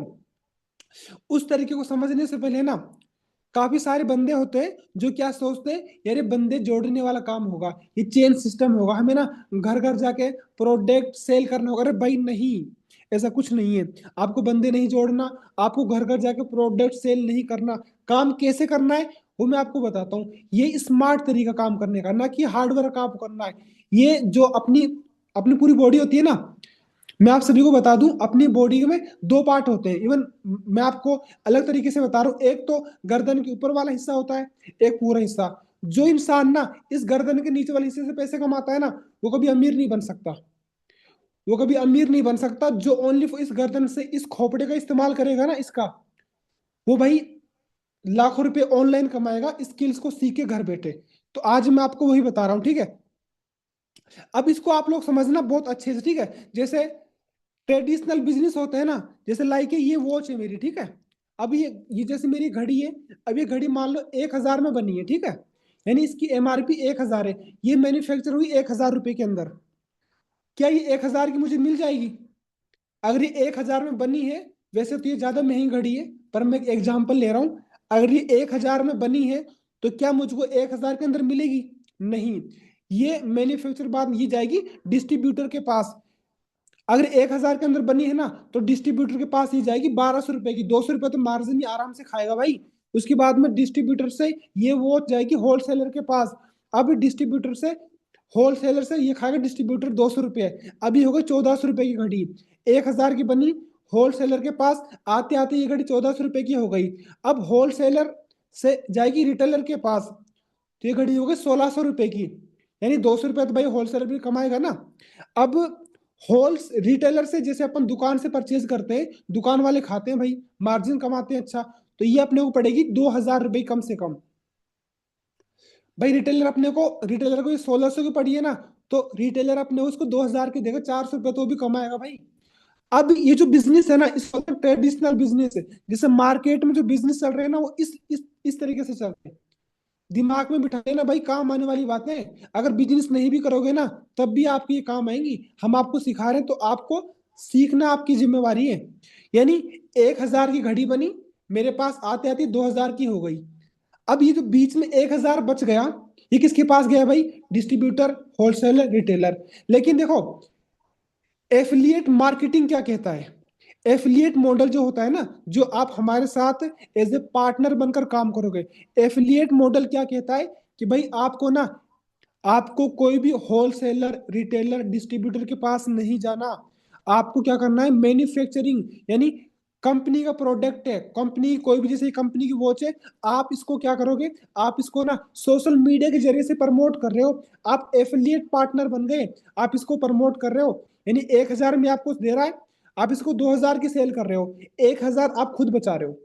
उस तरीके को समझने से पहले ना, काफी सारे बंदे होते हैं जो क्या सोचते हैं, यार ये बंदे जोड़ने वाला काम होगा, ये चेन सिस्टम होगा, हमें ना घर घर जाके प्रोडक्ट सेल करना होगा। अरे भाई नहीं, ऐसा कुछ नहीं है। आपको बंदे नहीं जोड़ना, आपको घर घर जाके प्रोडक्ट सेल नहीं करना। काम कैसे करना है वो मैं आपको बताता हूँ। ये स्मार्ट तरीका काम करने का, ना कि हार्ड वर्क आपको करना है। ये जो अपनी अपनी पूरी बॉडी होती है ना, मैं आप सभी को बता दूं, अपनी बॉडी में 2 पार्ट होते हैं। इवन मैं आपको अलग तरीके से बता रहा हूं। एक तो गर्दन के ऊपर वाला हिस्सा होता है, एक पूरा हिस्सा। जो इंसान ना इस गर्दन के नीचे वाले हिस्से से पैसे कमाता है ना, वो कभी अमीर नहीं बन सकता। वो कभी अमीर नहीं बन सकता। जो ओनली इस गर्दन से इस खोपड़े का इस्तेमाल करेगा ना, इसका, वो भाई लाखों रुपए ऑनलाइन कमाएगा स्किल्स को सीख के घर बैठे। तो आज मैं आपको वही बता रहा हूँ, ठीक है। अब इसको आप लोग समझना बहुत अच्छे से, ठीक है। जैसे ट्रेडिशनल बिजनेस होते हैं ना, जैसे लाइक ये वॉच है मेरी, ठीक है। अब ये जैसे मेरी घड़ी है। अब ये घड़ी मान लो 1,000 में बनी है, ठीक है। यानी इसकी एमआरपी 1,000 है। ये मैन्युफैक्चर हुई 1,000 रुपए के अंदर। क्या ये 1,000 की मुझे मिल जाएगी? अगर ये 1,000 में बनी है, वैसे तो ये ज्यादा महंगी घड़ी है, पर मैं एक एग्जाम्पल ले रहा हूं। अगर ये 1,000 में बनी है, तो क्या मुझको 1,000 के अंदर मिलेगी? नहीं। ये मैन्युफैक्चर बाद ये जाएगी डिस्ट्रीब्यूटर के पास। अगर 1,000 के अंदर बनी है ना, तो डिस्ट्रीब्यूटर के पास ही जाएगी 1,200 रुपए की। 200 रुपए तो मार्जिन ही आराम से खाएगा भाई। उसके बाद में डिस्ट्रीब्यूटर से ये वो जाएगी होलसेलर के पास। अब डिस्ट्रीब्यूटर से, होलसेलर से ये खाएगा डिस्ट्रीब्यूटर 200 रुपए। अभी हो गई 1,400 रुपए की घड़ी। 1,000 की बनी, होलसेलर के पास आते आते ये घड़ी 1,400 रुपए की हो गई। अब होलसेलर से जाएगी रिटेलर के पास, तो ये घड़ी हो गई 1,600 रुपए की। यानी 200 रुपए तो भाई होलसेलर भी कमाएगा ना। अब होल रिटेलर से जैसे अपन दुकान से परचेज करते हैं, दुकान वाले खाते हैं भाई, मार्जिन कमाते हैं अच्छा। तो ये अपने को पड़ेगी 2,000 रुपए कम से कम। भाई रिटेलर को ये 1,600 की पड़ी है ना, तो रिटेलर अपने उसको 2,000 की देगा, 400 रुपए तो भी कमाएगा भाई। अब ये जो बिजनेस है ना, इसको ट्रेडिशनल बिजनेस है। जैसे मार्केट में जो बिजनेस चल रहे हैं ना, वो इस तरीके से चल रहे हैं। दिमाग में बिठा लेना भाई, काम आने वाली बातें। अगर बिजनेस नहीं भी करोगे ना, तब भी आपकी ये काम आएंगी। हम आपको सिखा रहे हैं, तो आपको सीखना आपकी जिम्मेवारी है। यानी 1,000 की घड़ी बनी, मेरे पास आते आते 2,000 की हो गई। अब ये जो बीच में 1,000 बच गया, ये किसके पास गया भाई? Distributor, wholesaler, retailer. लेकिन देखो, एफिलिएट मार्केटिंग क्या कहता है? एफिलिएट मॉडल जो होता है ना, जो आप हमारे साथ एज ए पार्टनर बनकर काम करोगे। एफिलिएट मॉडल क्या कहता है कि भाई आपको ना, आपको कोई भी होलसेलर, रिटेलर, डिस्ट्रीब्यूटर के पास नहीं जाना। आपको क्या करना है? मैन्युफैक्चरिंग, यानी कंपनी का प्रोडक्ट है, कंपनी कोई भी, जैसे कंपनी की वॉच है, आप इसको क्या करोगे? आप इसको ना सोशल मीडिया के जरिए से प्रमोट कर रहे हो। आप एफिलिएट पार्टनर बन गए, आप इसको प्रमोट कर रहे हो। यानी 1,000 में आपको दे रहा है, आप इसको 2,000 की सेल कर रहे हो, 1,000 आप खुद बचा रहे हो।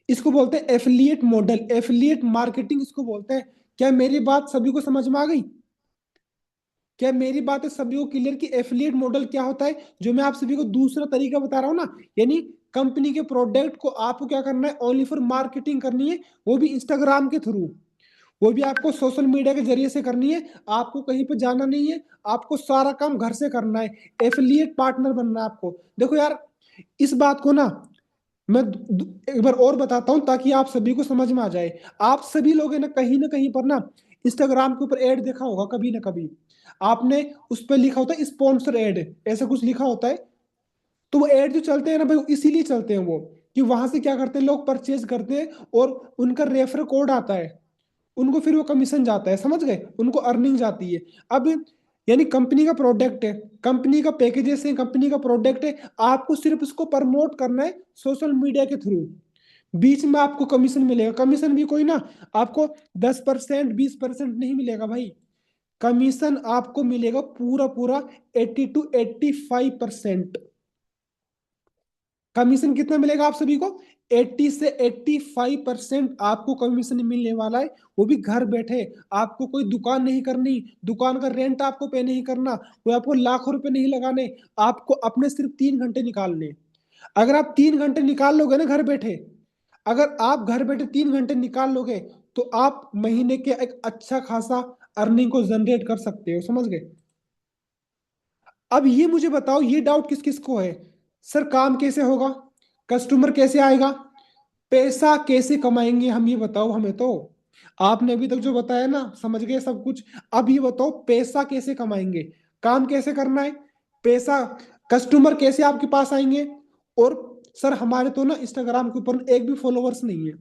इसको बोलते हैं एफिलिएट मॉडल, एफिलिएट मार्केटिंग इसको बोलते हैं। क्या मेरी बात सभी को समझ में आ गई? क्या मेरी बात है सभी को क्लियर कि एफिलिएट मॉडल क्या होता है? जो मैं आप सभी को दूसरा तरीका बता रहा हूं ना, यानी कंपनी के प्रोडक्ट को आपको क्या करना है? ओनली फॉर मार्केटिंग करनी है, वो भी इंस्टाग्राम के थ्रू, वो भी आपको सोशल मीडिया के जरिए से करनी है। आपको कहीं पे जाना नहीं है, आपको सारा काम घर से करना है। एफिलिएट पार्टनर बनना है आपको। देखो यार, इस बात को ना मैं एक बार और बताता हूं ताकि आप सभी को समझ में आ जाए। आप सभी लोग है ना कहीं पर ना इंस्टाग्राम के ऊपर एड देखा होगा कभी ना कभी। आपने उस पर लिखा होता है स्पॉन्सर एड, ऐसा कुछ लिखा होता है। तो वो एड जो चलते हैं ना भाई, इसीलिए चलते हैं वो, कि वहां से क्या करते हैं लोग, परचेज करते हैं और उनका रेफर कोड आता है, उनको फिर वो कमीशन जाता है, समझ गए, उनको अर्निंग जाती है। अब यानी कंपनी का प्रोडक्ट है, कंपनी का पैकेजेस है, कंपनी का प्रोडक्ट है, आपको सिर्फ उसको प्रमोट करना है सोशल मीडिया के थ्रू। बीच में आपको कमीशन मिलेगा, कमीशन भी कोई ना आपको 10% 20% नहीं मिलेगा भाई। कमीशन आपको मिलेगा पूरा पूरा 80 to 85%। कमीशन कितना मिलेगा आप सभी को? 80 से 85% आपको कमीशन मिलने वाला है, वो भी घर बैठे। आपको कोई दुकान नहीं करनी, दुकान का रेंट आपको पे नहीं करना, कोई आपको लाखों रुपए नहीं लगाने, आपको अपने सिर्फ 3 घंटे निकालने। अगर आप 3 घंटे निकाल लोगे ना घर बैठे, अगर आप घर बैठे 3 घंटे निकाल लोगे, तो आप महीने के एक अच्छा खासा अर्निंग को जनरेट कर सकते हो, समझ गए। अब ये मुझे बताओ, ये डाउट किस किस को है, सर काम कैसे होगा, कस्टमर कैसे आएगा, पैसा कैसे कमाएंगे हम, ये बताओ हमें तो। आपने अभी तक जो बताया ना समझ गए सब कुछ। अब ये बताओ पैसा कैसे कमाएंगे, काम कैसे करना है, पैसा, कस्टमर कैसे आपके पास आएंगे। और सर हमारे तो ना इंस्टाग्राम के ऊपर एक भी फॉलोअर्स नहीं है।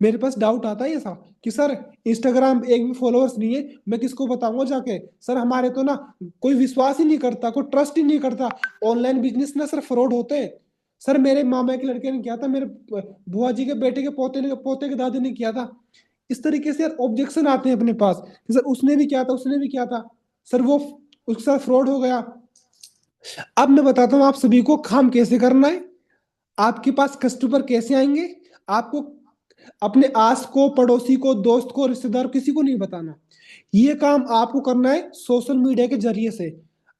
मेरे पास डाउट आता है ऐसा कि सर इंस्टाग्राम एक भी फॉलोअर्स नहीं है, मैं किसको बताऊंगा जाके, सर हमारे तो ना कोई विश्वास ही नहीं करता, कोई ट्रस्ट ही नहीं करता, ऑनलाइन बिजनेस ना सर फ्रॉड होते हैं। सर मेरे मामा के लड़के ने किया था, मेरे बुआ जी के बेटे के पोते के दादी ने किया था। इस तरीके से ऑब्जेक्शन आते हैं अपने पास कि सर उसने भी किया था, उसने भी किया था, सर वो उसके साथ फ्रॉड हो गया। अब मैं बताता हूँ आप सभी को काम कैसे करना है, आपके पास कस्टमर कैसे आएंगे। आपको अपने आस को, पड़ोसी को, दोस्त को, रिश्तेदार, किसी को नहीं बताना। ये काम आपको करना है सोशल मीडिया के जरिए से।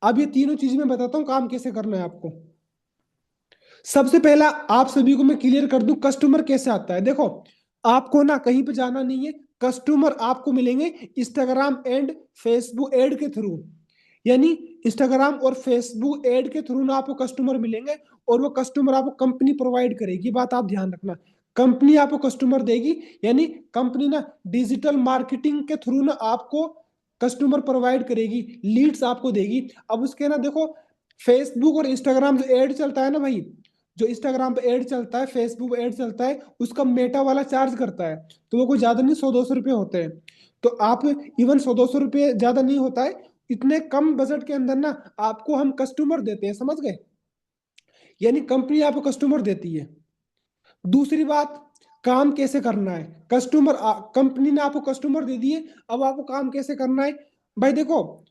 अब ये तीनों चीजें मैं बताता हूँ काम कैसे करना है आपको। सबसे पहला आप सभी को मैं क्लियर कर दूं कस्टमर कैसे आता है। देखो आपको ना कहीं पे जाना नहीं है, कस्टमर आपको मिलेंगे इंस्टाग्राम एंड फेसबुक एड के थ्रू। यानी इंस्टाग्राम और फेसबुक एड के थ्रू ना आपको कस्टमर मिलेंगे, और वो कस्टमर आपको कंपनी प्रोवाइड करेगी, बात आप ध्यान रखना। कंपनी आपको कस्टमर देगी, यानी कंपनी ना डिजिटल मार्केटिंग के थ्रू ना आपको कस्टमर प्रोवाइड करेगी, लीड्स आपको देगी। अब उसके ना देखो फेसबुक और इंस्टाग्राम जो एड चलता है ना भाई, जो इंस्टाग्राम पे एड चलता है, फेसबुक पे एड चलता है, उसका मेटा वाला चार्ज करता है, तो वो कोई ज्यादा नहीं, 100-200 रुपये होते हैं। तो आप इवन 100-200 रुपये ज्यादा नहीं होता है, इतने कम बजट के अंदर ना आपको हम कस्टमर देते हैं, समझ गए। यानी कंपनी आपको कस्टमर देती है। दूसरी बात, काम कैसे करना है, कस्टमर कंपनी ने आपको कस्टमर दे दिए, अब आपको काम कैसे करना है। भाई देखो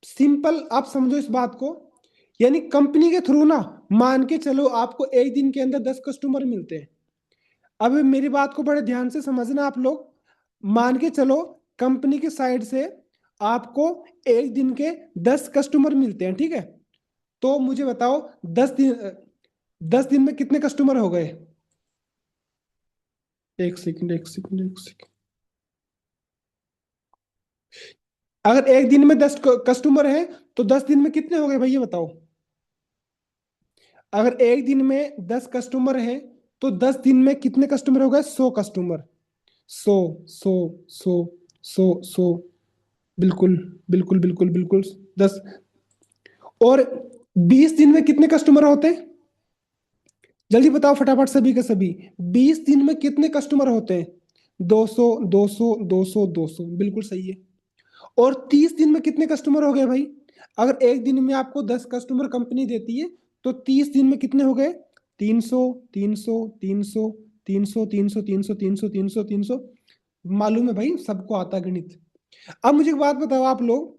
सिंपल आप समझो इस बात को, यानी कंपनी के थ्रू ना मान के चलो आपको एक दिन के अंदर 10 कस्टमर मिलते हैं। अब मेरी बात को बड़े ध्यान से समझना आप लोग। मान के चलो कंपनी की साइड से आपको एक दिन के 10 कस्टमर मिलते हैं, ठीक है। तो मुझे बताओ 10 दिन में कितने कस्टमर हो गए। एक सेकंड एक सेकंड एक सेकंड। अगर एक दिन में 10 कस्टमर है तो 10 दिन में कितने हो गए भाई ये बताओ। अगर एक दिन में 10 कस्टमर है तो 10 दिन में कितने कस्टमर हो गए, 100 कस्टमर। 100 100 100 100 बिल्कुल बिल्कुल बिल्कुल बिल्कुल 10। और 20 दिन में कितने कस्टमर होते हैं, जल्दी बताओ फटाफट सभी के सभी। 20 दिन में कितने कस्टमर होते हैं, 200 200 200 200, बिल्कुल सही है। और 30 दिन में कितने कस्टमर हो गए भाई। अगर एक दिन में आपको 10 कस्टमर कंपनी देती है तो 30 दिन में कितने हो गए, 300 300 300 300 300 300 300 300 300। मालूम है भाई, सबको आता है गणित। अब मुझे एक बात बताओ आप लोग,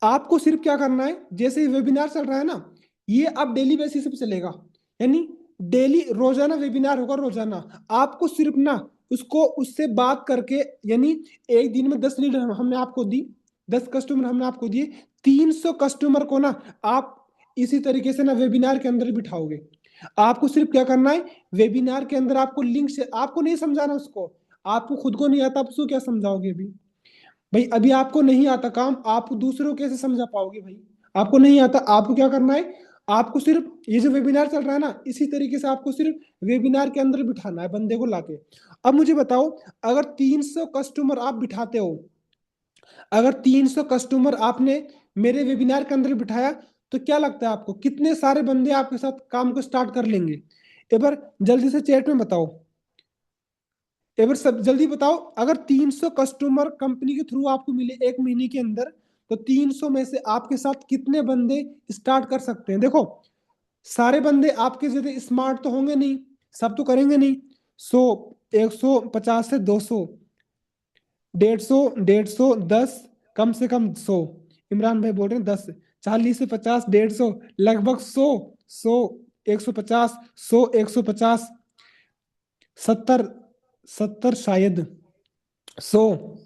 आपको सिर्फ क्या करना है, जैसे वेबिनार चल रहा है ना, ये अब डेली बेसिस पे चलेगा। यानी डेली रोजाना वेबिनार होगा, रोजाना आपको सिर्फ ना उसको उससे बात करके, यानी एक दिन में 10 लीड हमने आपको दी, 10 कस्टमर हमने आपको दिए, 300 कस्टमर को ना आप इसी तरीके से ना वेबिनार के अंदर बिठाओगे। आपको सिर्फ क्या करना है, वेबिनार के अंदर आपको लिंक से, आपको नहीं समझाना उसको, आपको खुद को नहीं आता, आप उसको क्या समझाओगे अभी। भाई अभी आपको नहीं आता काम, आप दूसरों को कैसे समझा पाओगे भाई। आपको नहीं आता, आपको क्या करना है, आपको सिर्फ ये जो वेबिनार चल रहा है ना, इसी तरीके से आपको सिर्फ वेबिनार के अंदर बिठाना है बंदे को लाके। अब मुझे बताओ, अगर 300 कस्टमर आप बिठाते हो, अगर 300 कस्टमर आपने मेरे वेबिनार के अंदर बिठाया, तो क्या लगता है आपको कितने सारे बंदे आपके साथ काम को स्टार्ट कर लेंगे? एक बार जल्दी से चैट में बताओ, एक बार सब जल्दी बताओ। अगर 300 कस्टमर कंपनी के थ्रू आपको मिले एक महीने के अंदर, तो 300 में से आपके साथ कितने बंदे स्टार्ट कर सकते हैं? देखो, सारे बंदे आपके जैसे स्मार्ट तो होंगे नहीं, सब तो करेंगे नहीं। 100, 150 से 200, 150, 150, 10, कम से कम 100। इमरान भाई बोल रहे हैं 10, 40 से 50, 150, लगभग 100, 100, 150, 100, 150, 70, 70 शायद, 100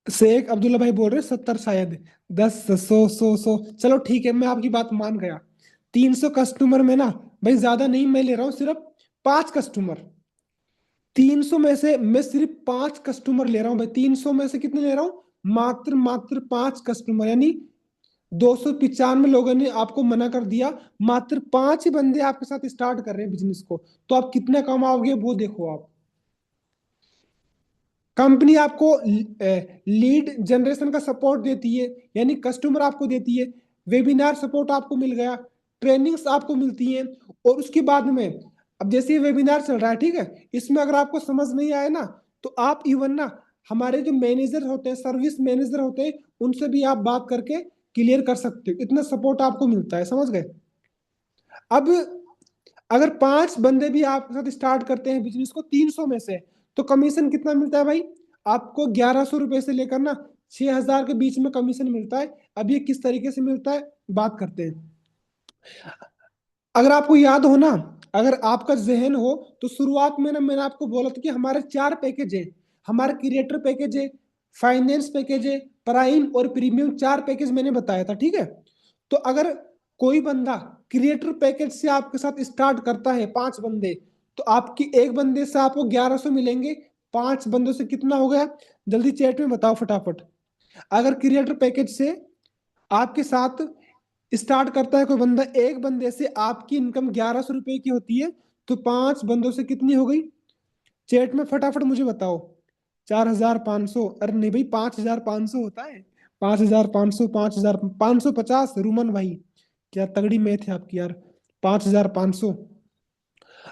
शेख अब्दुल्ला भाई बोल रहे हैं 70 शायद, 10, 100, 100, 100, चलो ठीक है, मैं आपकी बात मान गया। 300 कस्टमर में ना भाई, ज्यादा नहीं मैं ले रहा हूँ, सिर्फ 5 कस्टमर। 300 में से मैं सिर्फ 5 कस्टमर ले रहा हूँ भाई। 300 में से कितने ले रहा हूँ? मात्र मात्र 5 कस्टमर, यानी 295 लोगों ने आपको मना कर दिया, मात्र 5 ही बंदे आपके साथ स्टार्ट कर रहे हैं बिजनेस को। तो आप कितना कमाओगे वो देखो आप। कंपनी आपको लीड जनरेशन का सपोर्ट देती है, यानी कस्टमर आपको देती है, वेबिनार सपोर्ट आपको मिल गया, ट्रेनिंग्स आपको मिलती हैं। और उसके बाद में, अब जैसे ये वेबिनार चल रहा है, ठीक है, इसमें अगर आपको समझ नहीं आए ना, तो आप इवन ना हमारे जो मैनेजर होते हैं, सर्विस मैनेजर होते हैं, उनसे भी आप बात करके क्लियर कर सकते हो। इतना सपोर्ट आपको मिलता है, समझ गए? अब अगर 5 बंदे भी आपके साथ स्टार्ट करते हैं बिजनेस को 300 में से, तो कमीशन कितना मिलता है भाई? आपको 1100 रुपए से लेकर ना 6000 के बीच में कमीशन मिलता है। अब ये किस तरीके से मिलता है, बात करते हैं। अगर आपको याद हो ना, अगर आपका जहन हो, तो शुरुआत में ना मैंने आपको बोला था कि हमारे 4 पैकेज है। हमारे क्रिएटर पैकेज है, फाइनेंस पैकेज है, प्राइम और प्रीमियम, 4 पैकेज मैंने बताया था, ठीक है। तो अगर कोई बंदा क्रिएटर पैकेज से आपके साथ स्टार्ट करता है, 5 बंदे, तो आपकी एक बंदे से आपको 1100 मिलेंगे। 5 बंदों से कितना हो गया? जल्दी चैट में बताओ फटाफट। अगर क्रिएटर पैकेज से आपके साथ स्टार्ट करता है कोई बंदा, एक बंदे से आपकी इनकम 1100 रुपए की होती है, तो 5 बंदों से कितनी हो गई? चैट में फटाफट मुझे बताओ। 4500, अरे नहीं भाई, 5500 होता है। 5500, 5550, रूमन भाई, क्या तगड़ी मैथ है आपकी यार। 5500।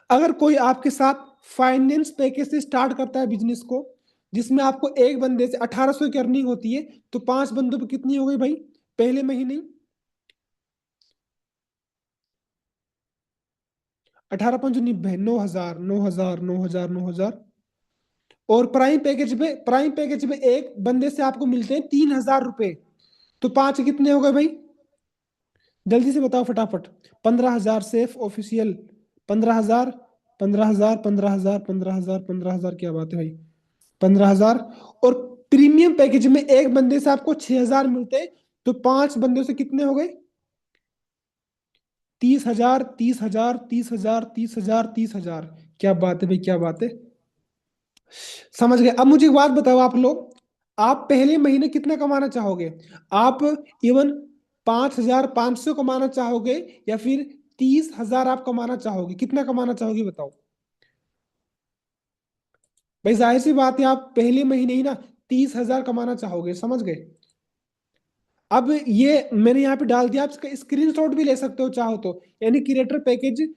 अगर कोई आपके साथ फाइनेंस पैकेज से स्टार्ट करता है बिजनेस को, जिसमें आपको एक बंदे से 1800 की अर्निंग होती है, तो 5 बंदों पे कितनी हो गई भाई पहले महीने? 18 5 90, 9000, 9000, 9000, 9000। और प्राइम पैकेज में एक बंदे से आपको मिलते हैं 3000 रुपए, तो 5 कितने हो गए भाई? जल्दी से बताओ फटाफट। 15,000 सेफ ऑफिशियल, 15,000, 15,000, 15,000, 15,000, 15,000, क्या बात है भाई, 15,000। और प्रीमियम पैकेज में एक बंदे से आपको 6,000 मिलते हैं, तो 5 बंदों से कितने हो गए? 30,000, 30,000, 30,000, 30,000, 30,000, क्या बात है भाई, क्या बात है। समझ गए? अब मुझे एक बात बताओ आप लोग, आप पहले महीने कितना कमाना चाहोगे? आप इवन 5,500 कमाना चाहोगे, या फिर 30,000 आप कमाना चाहोगे? कितना कमाना चाहोगे बताओ भाई। जाहिर सी बात है, आप पहले महीने ही ना 30,000 कमाना चाहोगे, समझ गए? अब ये मैंने यहाँ पे डाल दिया, आप इसका स्क्रीनशॉट भी ले सकते हो चाहो तो। यानी क्रिएटर पैकेज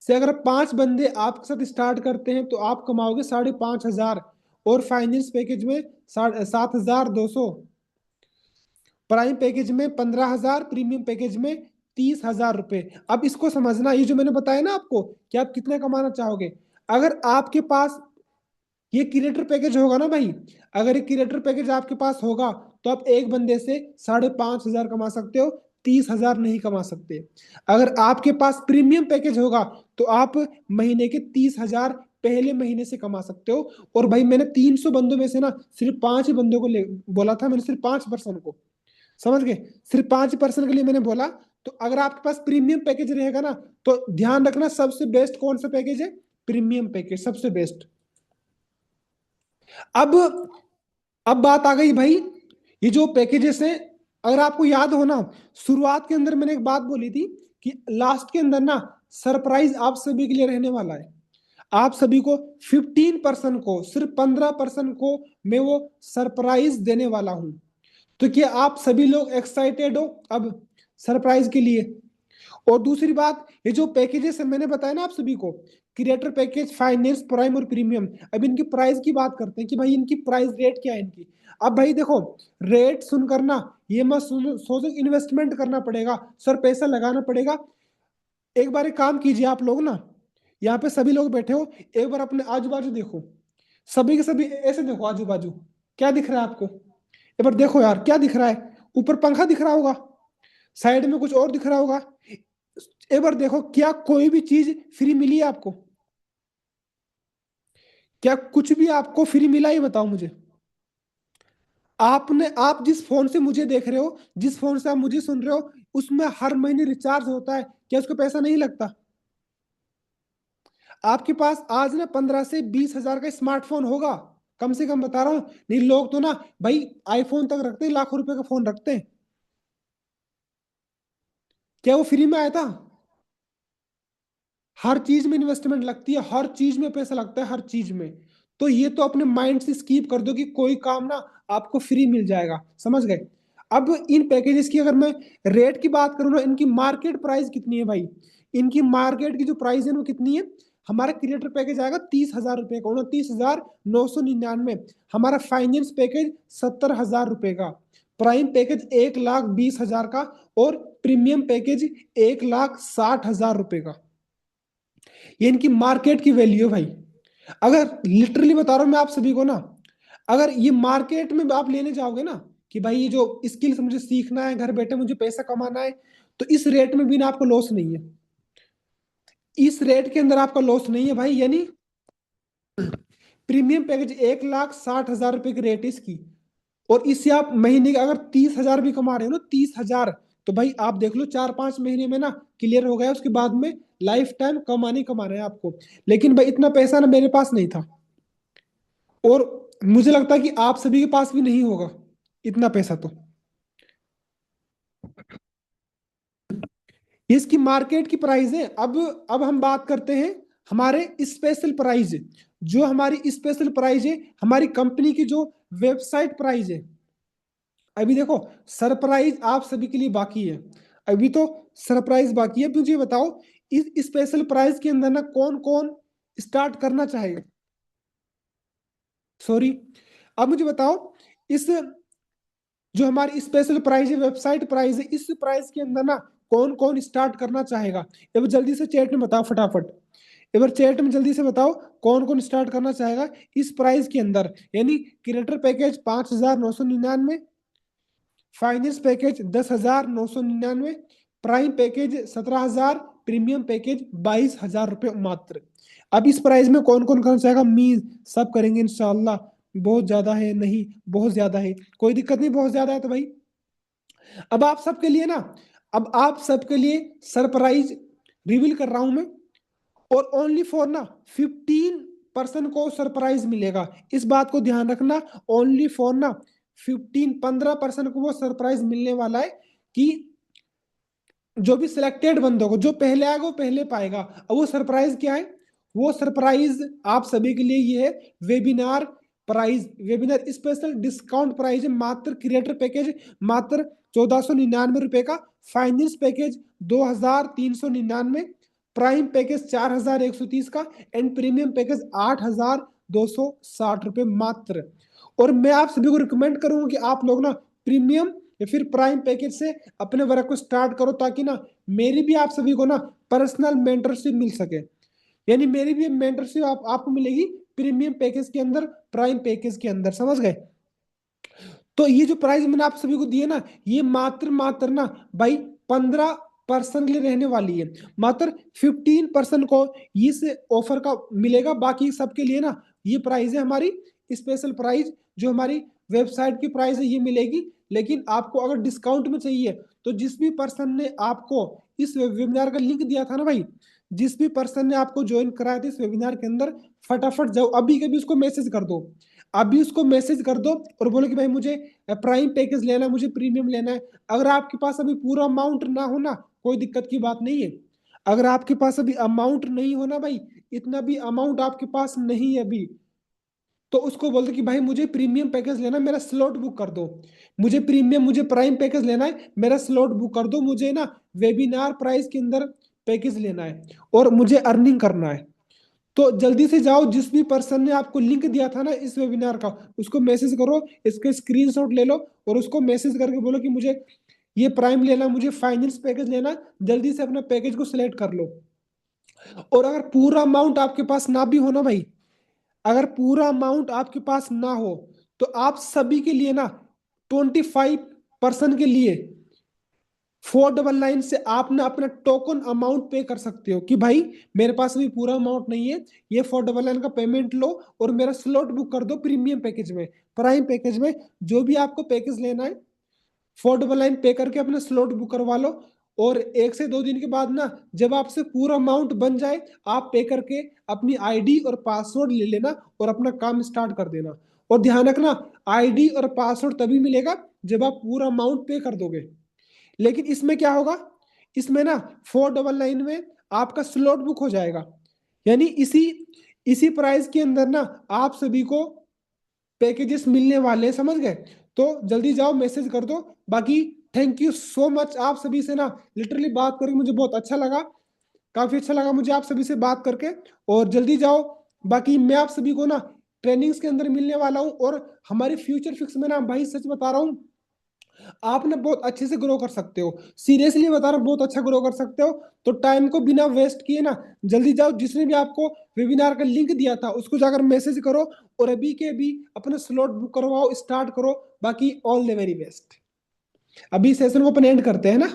से अगर 5 बंदे आपके साथ स्टार्ट करते हैं, तो आप कमाओगे 5,500। और फाइनेंस पैकेज में 7,200, प्राइम पैकेज में 15,000, प्रीमियम पैकेज में 30,000 रुपए। अब इसको समझना, ये जो मैंने बताया ना आपको कि आप कितना कमाना चाहोगे, अगर आपके पास ये क्रिएटर पैकेज होगा ना भाई, अगर ये क्रिएटर पैकेज आपके पास होगा, तो आप एक बंदे से 5,500 कमा सकते हो, 30,000 नहीं कमा सकते। अगर आपके पास प्रीमियम पैकेज होगा, तो आप महीने के 30,000 पहले महीने से कमा सकते हो। और भाई मैंने 300 बंदों में से ना सिर्फ 5 ही बंदों को बोला था, मैंने सिर्फ 5% को, समझ गए? सिर्फ 5% के लिए मैंने बोला। तो अगर आपके पास प्रीमियम पैकेज रहेगा ना, तो ध्यान रखना, सबसे बेस्ट कौन सा पैकेज है? प्रीमियम पैकेज सबसे बेस्ट। अब अब बात आ गई भाई, ये जो पैकेजेस हैं, अगर आपको याद हो ना, शुरुआत के अंदर मैंने एक बात बोली थी कि लास्ट के अंदर ना सरप्राइज आप सभी के लिए रहने वाला है। आप सभी को 15% को, सिर्फ 15% को मैं वो सरप्राइज देने वाला हूं। तो क्या आप सभी लोग एक्साइटेड हो अब सरप्राइज के लिए? और दूसरी बात, ये जो पैकेजेस है मैंने बताया ना आप सभी को, क्रिएटर पैकेज, फाइनेंस, प्राइम और प्रीमियम, अब इनकी प्राइस की बात करते हैं कि भाई इनकी प्राइस रेट क्या है इनकी। अब भाई देखो, रेट सुनकर ना ये मत सोचो इन्वेस्टमेंट करना पड़ेगा सर, पैसा लगाना पड़ेगा। एक बार एक काम कीजिए आप लोग ना, यहाँ पे सभी लोग बैठे हो, एक बार अपने आजू बाजू देखो, सभी के सभी ऐसे देखो आजू बाजू, क्या दिख रहा है आपको? एक बार देखो यार, क्या दिख रहा है? ऊपर पंखा दिख रहा होगा, साइड में कुछ और दिख रहा होगा। एक बार देखो, क्या कोई भी चीज फ्री मिली है आपको? क्या कुछ भी आपको फ्री मिला, ये बताओ मुझे। आप जिस फोन से मुझे देख रहे हो, जिस फोन से आप मुझे सुन रहे हो, उसमें हर महीने रिचार्ज होता है, क्या उसको पैसा नहीं लगता? आपके पास आज ना 15 से 20 हजार का स्मार्टफोन होगा, कम से कम बता रहा हूं। नहीं, लोग तो ना भाई आईफोन तक रखते हैं, लाखों रुपए का फोन रखते हैं। क्या वो फ्री में आया था? हर चीज में इन्वेस्टमेंट लगती है, हर चीज में पैसा लगता है, हर चीज में। तो ये तो अपने माइंड से स्कीप कर दो कि कोई काम ना आपको फ्री मिल जाएगा, समझ गए? अब इन पैकेजेस की अगर मैं रेट की बात करूँ ना, इनकी मार्केट प्राइस कितनी है भाई? इनकी मार्केट की जो प्राइस है वो कितनी है? हमारा क्रिएटर पैकेज आएगा 30 हजार रुपए का, 29,999। हमारा फाइनेंस पैकेज 70 हजार रुपए का, प्राइम पैकेज 1,20,000 का, और प्रीमियम पैकेज 1,60,000 रुपए का। ये इनकी मार्केट की वैल्यू है भाई। अगर लिटरली बता रहा हूं मैं आप सभी को ना, अगर ये मार्केट में आप लेने जाओगे ना कि भाई ये जो स्किल्स मुझे सीखना है, घर बैठे मुझे पैसा कमाना है, तो इस रेट में भी ना आपको लॉस नहीं है। इस रेट के अंदर आपका लॉस नहीं है भाई। यानी प्रीमियम पैकेज 1,60,000 रुपए की रेट है इसकी, और इससे आप महीने का अगर 30 हजार भी कमा रहे हो ना, 30 हजार, तो भाई आप देख लो 4-5 महीने में ना क्लियर हो गया, उसके बाद में लाइफ टाइम कमाने कमा रहे हैं आपको। लेकिन भाई इतना पैसा ना मेरे पास नहीं था, और मुझे लगता है कि आप सभी के पास भी नहीं होगा इतना पैसा। तो ये इसकी मार्केट की प्राइस है। अब हम बात करते हैं हमारे स्पेशल प्राइस। जो हमारी स्पेशल प्राइस है, हमारी कंपनी की जो वेबसाइट प्राइस है। अभी देखो, सरप्राइज आप सभी के लिए बाकी है, अभी तो सरप्राइज बाकी है। मुझे बताओ, इस स्पेशल प्राइज के अंदर ना कौन कौन स्टार्ट करना चाहेगा? सॉरी, अब मुझे बताओ, इस जो हमारी स्पेशल प्राइज है, वेबसाइट प्राइस है, इस प्राइस के अंदर ना कौन कौन स्टार्ट करना चाहेगा? एक बार जल्दी से चैट में बताओ फटाफट, एक बार चैट में जल्दी से बताओ कौन कौन स्टार्ट करना चाहेगा इस प्राइस के अंदर। यानी creator package 5,999, finance package 10,999, prime package 17 हजार, प्रीमियम पैकेज 22 हजार रुपये मात्र। अब इस प्राइस में कौन कौन करना चाहेगा? मीन सब करेंगे इंशाल्लाह। बहुत ज्यादा है? नहीं, बहुत ज्यादा है, कोई दिक्कत नहीं, बहुत ज्यादा है तो भाई अब आप सबके लिए ना, अब आप सबके लिए सरप्राइज रिवील कर रहा हूं मैं, और ओनली फॉर ना 15% को सरप्राइज मिलेगा। इस बात को ध्यान रखना, ओनली फॉर ना 15% को वो सरप्राइज मिलने वाला है कि जो भी सिलेक्टेड बंदों को, जो पहले आएगा वो पहले पाएगा। अब वो सरप्राइज क्या है? वो सरप्राइज आप सभी के लिए ये है, webinar price, webinar special discount price है, मात्र क्रिएटर पैकेज मात्र 1,499 रुपए का, फाइनेंस पैकेज 2,399, प्राइम पैकेज 4,130 का, एंड प्रीमियम पैकेज 8,260 रुपए मात्र। और मैं आप सभी को रिकमेंड करूंगा कि आप लोग ना प्रीमियम या फिर प्राइम पैकेज से अपने वर्क को स्टार्ट करो, ताकि ना मेरी भी आप सभी को ना पर्सनल मेंटरशिप मिल सके। यानी मेरी भी मेंटरशिप आपको मिलेगी प्रीमियम पैकेज के अंदर, प्राइम पैकेज के अंदर, समझ गए? तो ये जो प्राइस मैंने आप सभी को दिए ना, ये मात्र मात्र ना भाई 15% के लिए रहने वाली है। मात्र 15% को इस ऑफर का मिलेगा, बाकी सबके लिए ना ये प्राइस है हमारी स्पेशल प्राइस। जो हमारी वेबसाइट की प्राइस है ये मिलेगी, लेकिन आपको अगर डिस्काउंट में चाहिए तो जिस भी पर्सन ने आपको इस वेबिनार का लिंक दिया था ना भाई, जिस भी पर्सन ने आपको ज्वाइन कराया था इस वेबिनार के अंदर, फटाफट जाओ अभी के भी उसको मैसेज कर दो, अभी उसको मैसेज कर दो और बोलो कि भाई मुझे प्राइम पैकेज लेना है, मुझे प्रीमियम लेना है। अगर आपके पास अभी पूरा अमाउंट ना हो ना, कोई दिक्कत की बात नहीं है। अगर आपके पास अभी अमाउंट नहीं हो ना भाई, इतना भी अमाउंट आपके पास नहीं है अभी, तो उसको बोल दो कि भाई मुझे प्रीमियम पैकेज लेना है, मेरा स्लॉट बुक कर दो। मुझे प्रीमियम, मुझे प्राइम पैकेज लेना है, मेरा स्लॉट बुक कर दो। मुझे ना वेबिनार प्राइस के अंदर पैकेज लेना है और मुझे अर्निंग करना है। तो जल्दी से जाओ, जिस भी पर्सन ने आपको लिंक दिया था ना इस वेबिनार का, उसको मैसेज करो, इसके स्क्रीनशॉट ले लो और उसको मैसेज करके बोलो कि मुझे ये प्राइम लेना, मुझे फाइनेंस पैकेज लेना, जल्दी से अपना पैकेज को सिलेक्ट कर लो। और अगर पूरा अमाउंट आपके पास ना भी हो ना भाई, अगर पूरा अमाउंट आपके पास ना हो, तो आप सभी के लिए ना 25% के लिए 499 से आप ना अपना टोकन अमाउंट पे कर सकते हो कि भाई मेरे पास अभी पूरा अमाउंट नहीं है, ये 499 का पेमेंट लो और मेरा स्लॉट बुक कर दो प्रीमियम पैकेज में, प्राइम पैकेज में, जो भी आपको पैकेज लेना है 499 पे करके अपना स्लॉट बुक करवा लो। और 1 से 2 दिन के बाद ना, जब आपसे पूरा अमाउंट बन जाए, आप पे करके अपनी आईडी और पासवर्ड ले लेना और अपना काम स्टार्ट कर देना। और ध्यान रखना, आईडी और पासवर्ड तभी मिलेगा जब आप पूरा अमाउंट पे कर दोगे। लेकिन इसमें क्या होगा, इसमें ना 499 में आपका स्लॉट बुक हो जाएगा, यानी इसी इसी प्राइस के अंदर ना आप सभी को पैकेजेस मिलने वाले हैं, समझ गए। तो जल्दी जाओ, मैसेज कर दो। बाकी थैंक यू सो मच, आप सभी से ना लिटरली बात करके मुझे बहुत अच्छा लगा, काफी अच्छा लगा मुझे आप सभी से बात करके। और जल्दी जाओ, बाकी मैं आप सभी को ना ट्रेनिंग्स के अंदर मिलने वाला हूँ। और हमारे फ्यूचर फिक्स में ना भाई सच बता रहा हूँ, आप ना बहुत अच्छे से ग्रो कर सकते हो, सीरियसली बता रहा हूँ, बहुत अच्छा ग्रो कर सकते हो। तो टाइम को बिना वेस्ट किए ना जल्दी जाओ, जिसने भी आपको वेबिनार का लिंक दिया था उसको जाकर मैसेज करो और अभी के अभी अपना स्लॉट बुक करवाओ, स्टार्ट करो। बाकी ऑल द वेरी बेस्ट। अभी सेशन को अपन एंड करते हैं ना।